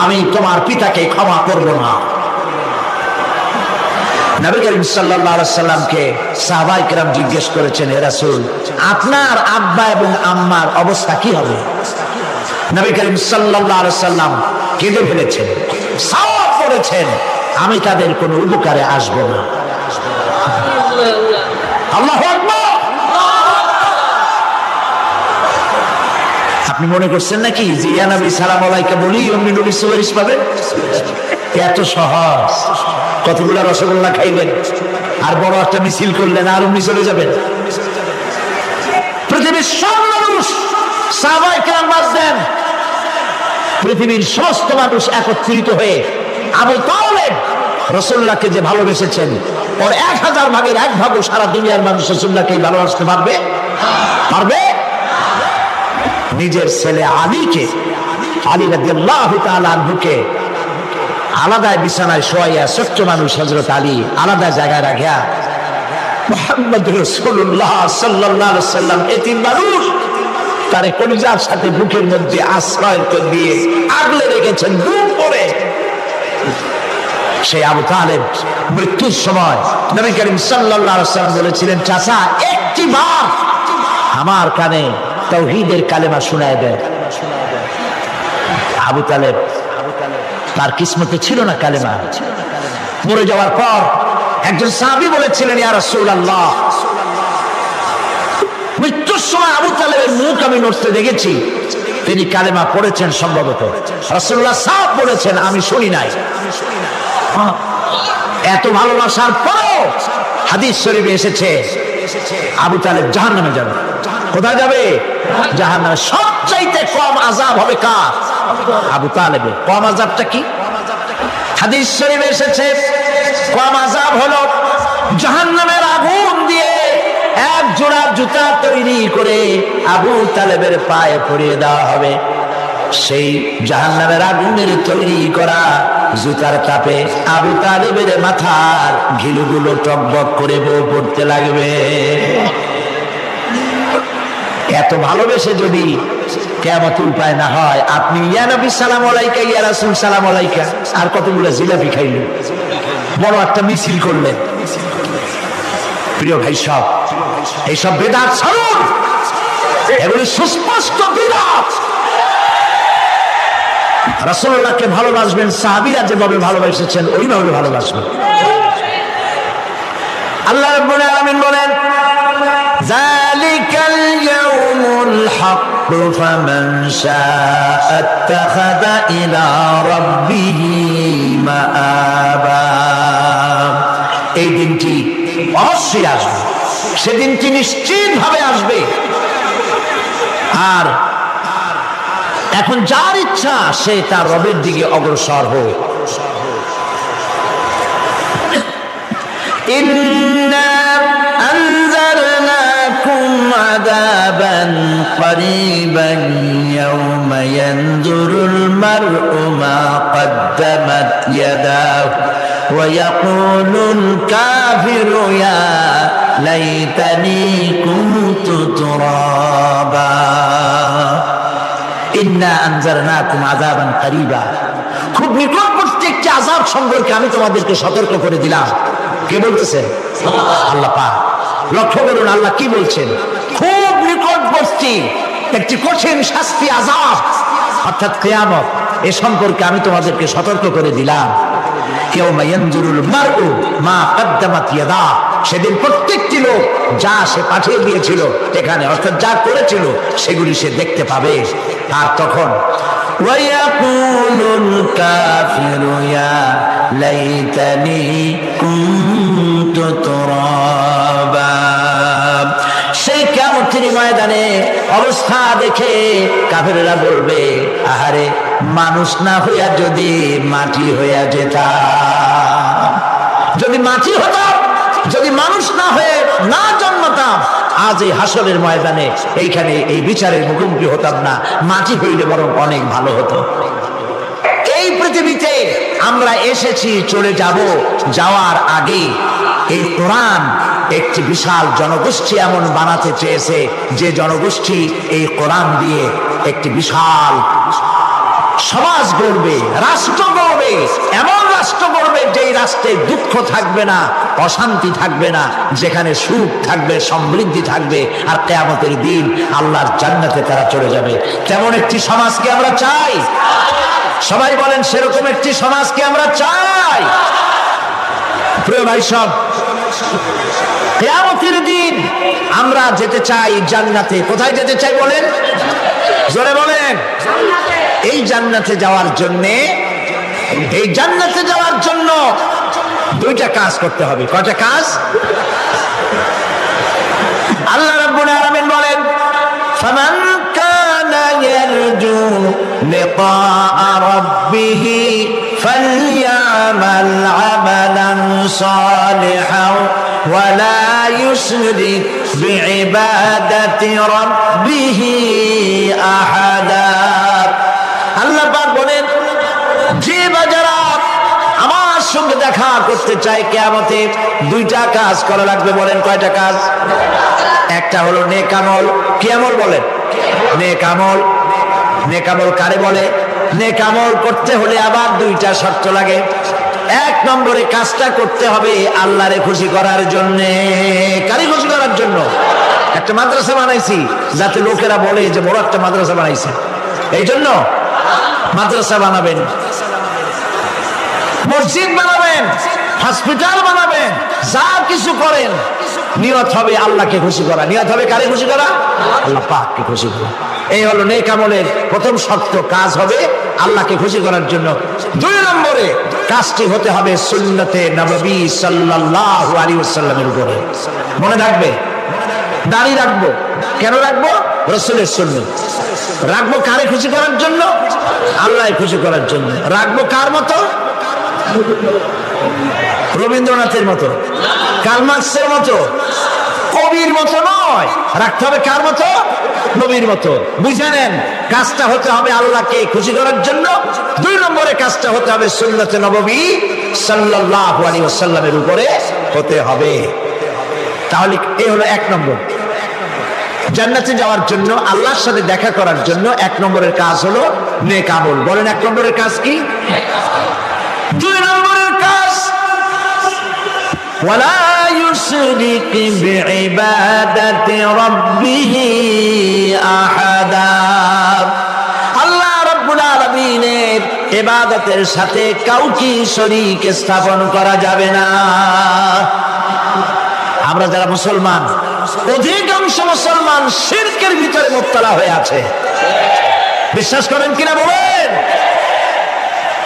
আমি তোমার পিতাকে ক্ষমা করব না। নবী করিম সাল্লাল্লাহু আলাইহি সাল্লামকে সাহাবায়ে কেরাম জিজ্ঞেস করেছেন, হে রাসূল, আপনার আব্বা এবং আম্মার অবস্থা কি হবে? নবী করিম সাল্লাল্লাহু আলাইহি সাল্লাম কেঁদে ফেলেছেন, সাওয়াব করেছেন, আমি তাদের কোনো উপকারে আসব না। আল্লাহু আকবার। আপনি মনে করছেন নাকি যে ইয়া নবী সালাম আলাইকা বলি অমনি নবী সুপারিশ পাবেন? এত সহজ। কতগুলা রসগোল্লা খাইলেন আর বড় একটা মিছিল করলেন আর অমনি চলে যাবেন? পৃথিবীর সব মানুষ, সাহাবায়ে কেরাম বাদ দেন, পৃথিবীর সমস্ত মানুষ একত্রিত হয়ে আবু তালেব রাসূলুল্লাহকে যে ভালোবেসেছেন, ওর 1000 ভাগের 1 ভাগও সারা দুনিয়ার মানুষ রাসূলুল্লাহকে ভালোবাসতে পারবে? পারবে? নিজের ছেলে আলীকে, আলী রাদিয়াল্লাহু তাআলা আনহুকে আলাদা বিছানায় শোয়াইয়া, ছোট্ট মানুষ হযরত আলী আলাদা জায়গায় রাখিয়া মুহাম্মদ রাসূলুল্লাহ সাল্লাল্লাহু আলাইহি সাল্লাম এতিম মানুষ তারে কলিজার সাথে বুকের মধ্যে আশ্রয় দিয়ে আগলে রেখেছেন বুক করে। সেই আবু তালেব মৃত্যুর সময় নবী করিম সাল্লাল্লাহু আলাইহি সাল্লাম বলেছিলেন, চাচা একটি বার আমার কানে তাওহীদের কালেমা শোনায় দেন। আবু তালেব তার কিসমতে ছিল না কালেমা। মরে যাওয়ার পর একজন সাহাবী বলেছিলেন, ইয়া রাসূলুল্লাহ, মৃত্যুর সময় আবু তালেবের মুখ আমি নড়তে দেখেছি, তিনি কালেমা পড়েছেন সম্ভবত। রাসূলুল্লাহ সাহেব বলেছেন, আমি শুনি নাই। এত ভালোবাসার পরেও হাদিস শরীফে এসেছে আবু তালেব জাহান্নামে যাবে। কোথায় যাবে? জাহান্নামে। সবচাইতে কম আযাব হবে কার? আবু তালেবের। কম আযাবটা কি? হাদিস শরীফে এসেছে কম আযাব হলো জাহান্নামের আগুন দিয়ে এক জোড়া জুতা তৈরি করে আবু তালেবের পায়ে পরিয়ে দেওয়া হবে। সেই জাহান্নামের আগুনের তৈরি করা জুতার তাপে আবু তালেবের মাথার ঘিলুগুলো টকবক করে বউ পড়তে লাগবে। এত ভালোবেসে যদি কিয়ামতুল পায় না হয়, আপনি ইয়া নবী সালাম আলাইকা, ইয়া রাসূল সালাম আলাইকা, আর কতগুলো জিলাপি খাইলেন, বড় একটা মিছিল করলেন। প্রিয় ভাই সব, এইসব বেদাত ছাড়ুন, এগুলি সুস্পষ্ট বিদাত। রাসূলুল্লাহকে ভালোবাসবেন, সাহাবীরা যেভাবে ভালোবেসেছেন ওইভাবে ভালোবাসবেন। আল্লাহ রাব্বুল আলামিন বলেন, যালিকাল ইয়াউমুল হক ফামান শাআ আত্তাখাযা ইলা রাব্বিহি মাআবা। এই দিনটি অবশ্যই আসবে, সেদিনটি নিশ্চিতভাবে আসবে। আর এখন যার ইচ্ছা সে তার রবের দিকে অগ্রসর হোক। ইন্না আনজারনাকুম আযাবান করিবান ইয়াওমা ইয়ানজুরুল মার'উ মা কদ্দামাত ইয়াদাহু ওয়া ইয়াকুলুল কাফিরু ইয়া লাইতানি কুনতু তুরাবা। ইন্না আনজারনাকুম আযাবান করিবা, খুব নিকটবর্তী একটি আযাব সম্পর্কে আমি তোমাদেরকে সতর্ক করে দিলাম। কে বলতেছেন? আল্লাহ পাক। লক্ষ্য করুন আল্লাহ কি বলছেন, খুব নিকটবর্তী একটি কঠিন শাস্তি, আযাব অর্থাৎ কিয়ামত, এ সম্পর্কে আমি তোমাদেরকে সতর্ক করে দিলাম। ইয়াউমা ইয়ানজুরুল মার'উ মা কদ্দামাত ইয়াদাহু, সেদিন প্রত্যেকটি লোক যা সে পাঠিয়ে দিয়েছিল এখানে, অর্থাৎ যা করেছিল সেগুলি সে দেখতে পাবে। আর তখন ওয়ায়াকুলুল কাফিরু ইয়া লাইতানি কুনতু তুরাবা। সেই কিয়ামতের ময়দানে অবস্থা দেখে কাফেররা বলবে, আহারে মানুষ না হইয়া যদি মাটি হইয়া যেতাম, যদি মাটি হতাম, যদি মানুষ না হয়ে না জন্মতাম, আজ এই হাসরের ময়দানে এইখানে এই বিচারের মুখোমুখি হতাম না, মাটি হইলে বরং অনেক ভালো হতো। এই পৃথিবীতে আমরা এসেছি, চলে যাব, যাওয়ার আগে এই কোরআন একটি বিশাল জনগোষ্ঠী এমন বানাতে চেয়েছে যে জনগোষ্ঠী এই কোরআন দিয়ে একটি বিশাল সমাজ গড়বে, রাষ্ট্র গড়বে, এমন রাষ্ট্র গড়বে যেই রাষ্ট্রে দুঃখ থাকবে না, অশান্তি থাকবে না, যেখানে সুখ থাকবে, সমৃদ্ধি থাকবে, আর কিয়ামতের দিন আল্লাহর জান্নাতে তারা চলে যাবে। তেমন একটি সমাজকে আমরা চাই। সবাই বলেন সেরকম একটি সমাজকে আমরা চাই। প্রিয় ভাই সব, কিয়ামতের দিন আমরা যেতে চাই জান্নাতে। কোথায় যেতে চাই বলেন? জোরে বলেন। এই জান্নাতে যাওয়ার জন্য দুইটা কাজ করতে হবে। কয়টা কাজ? আল্লাহ রাব্বুল আলামিন বলেন, ফামান কানা ইয়ারজু লিকাআ রাব্বিহি ফালইয়ামাল আমালান সালিহান ওয়া লা ইউশরিক বিইবাদাতি রাব্বিহি আহাদা। আল্লাহ পাক বলেন, যে বাজারা আমার সঙ্গে দেখা করতে চায় কিয়ামতে, দুইটা কাজ করা লাগবে। বলেন কয়টা কাজ? একটা হলো নেক আমল। কি আমল বলেন? নেক আমল। নেক আমল কারে বলে? নেক আমল করতে হলে আবার দুইটা শর্ত লাগে। এক নম্বরে কাজটা করতে হবে আল্লাহরে খুশি করার জন্য। কারে খুশি করার জন্য? একটা মাদ্রাসা বানাইছি যাতে লোকেরা বলে যে বড় একটা মাদ্রাসা বানাইছে, এই জন্য মাদ্রাসা বানাবেন, মসজিদ বানাবেন, হসপিটাল বানাবেন, যা কিছু করেন নিয়ত হবে আল্লাহকে খুশি করা। নিয়ত হবে কারে খুশি করা? আল্লাহ পাককে খুশি করা। এই হলো নেক আমলের প্রথম শর্ত। কাজ হবে আল্লাহকে খুশি করার জন্য। দুই নম্বরে কাজটি হতে হবে সুন্নতে নববী সাল্লাল্লাহু আলাইহি ওয়াসাল্লামের উপরে। মনে রাখবে, দাড়ি রাখবো। কেন রাখবো? রাসূলের সুন্নাত। রাখবো কারে খুশি করার জন্য? আল্লাহকে খুশি করার জন্য। রাখবো কার মতো? রবীন্দ্রনাথের মতো, কার্ল মার্কসের মতো, কবির মতো নয়। রাখতে হবে কার মতো? নবীর মতো। বুঝে নেন, কাজটা হতে হবে আল্লাহকে খুশি করার জন্য। দুই নম্বরে কাজটা হতে হবে সুন্নতে নববী সাল্লাল্লাহু আলাইহি ওয়াসাল্লামের উপরে হতে হবে। তাহলে এই হলো এক নম্বর। জান্নাতে যাওয়ার জন্য, আল্লাহর সাথে দেখা করার জন্য এক নম্বরের কাজ হলো নেক আমল। বলেন এক নম্বরের কাজ কি? দুই নম্বরের কাজ ওয়ালা ইউশরিক বিইবাদাতি রাব্বিহি আহাদা। আল্লাহ রাব্বুল আলামিনের ইবাদতের সাথে কাউকে শরীক স্থাপন করা যাবে না। আমরা যারা মুসলমান, অধিকাংশ মুসলমান শিরকের ভিতরে মুবতালা হয়ে আছে। বিশ্বাস করেন কিনা বলেন?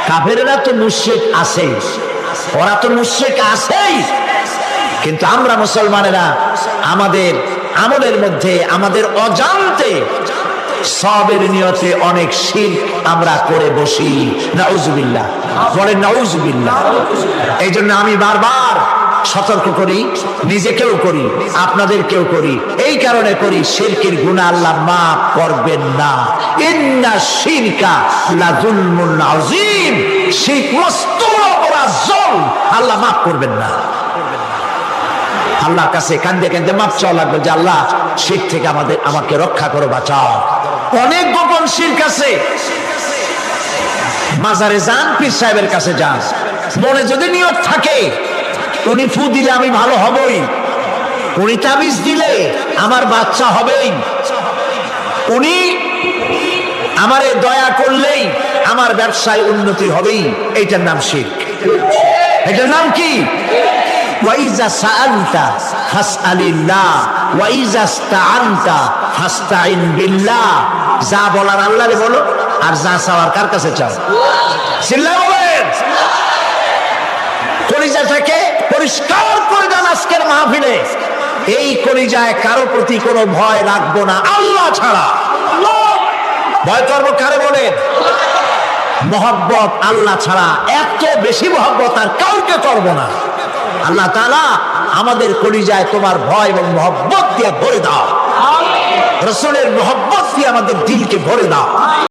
কাফেররা তো মুশরিক আছে, ওরা তো মুশরিক আছেই, কিন্তু আমরা মুসলমানেরা আমাদের আমলের মধ্যে, আমাদের অজান্তে সবের নিয়তে অনেক শিরক আমরা করে বসি। নাউজুবিল্লাহ। বলেন নাউজুবিল্লাহ। এই জন্য আমি বারবার সতর্ক করি, নিজেকেও করি, আপনাদেরকেও করি। এই কারণে করি, শিরকের গুনাহ আল্লাহ মাফ করবেন না। ইন্না শিরকা লাযুলমুন আযীম। শিরক মস্ত বড় জুলম, আল্লাহ মাফ করবেন না। আল্লাহর কাছে কাঁদতে কাঁদতে মাফ চাওয়া লাগবে যে আল্লাহ শিরক থেকে আমাকে রক্ষা করো, বাঁচাও। অনেক গোপন শিরক আছে। মাজারে যান, পীর সাহেবের কাছে যান, মনে যদি নিয়ত থাকে উনি ফু দিলে আমি ভালো হবই, উনি তাবিজ দিলে আমার বাচ্চা হবেই, উনি আমারে দয়া করলেই আমার ব্যবসায় উন্নতি হবেই, এইটার নাম শিরক। এটার নাম কি? ওয়াইজা সাআলতা ফাসআলিল্লাহ ওয়াইজা ইসতাআনতা ফাসতাইন বিল্লাহ। যা বলার আল্লাহরে বলো, আর যা চাওয়ার কার কাছে চাও? চিল্লায় বলেন। কলিজাটাকে পরিষ্কার করে দেন আজকের মাহফিলে। এই কলিজায় কারো প্রতি কোনো ভয় রাখবো না আল্লাহ ছাড়া। ভয় করবো কারে বলেন? মহব্বত আল্লাহ ছাড়া, এত বেশি মহব্বত আর কাউকে করবো না। আল্লাহ তাআলা আমাদের কলিজায় তোমার ভয় এবং মহব্বত দিয়ে ভরে দাও। রাসূলের মহব্বত দিয়ে আমাদের দিলকে ভরে দাও।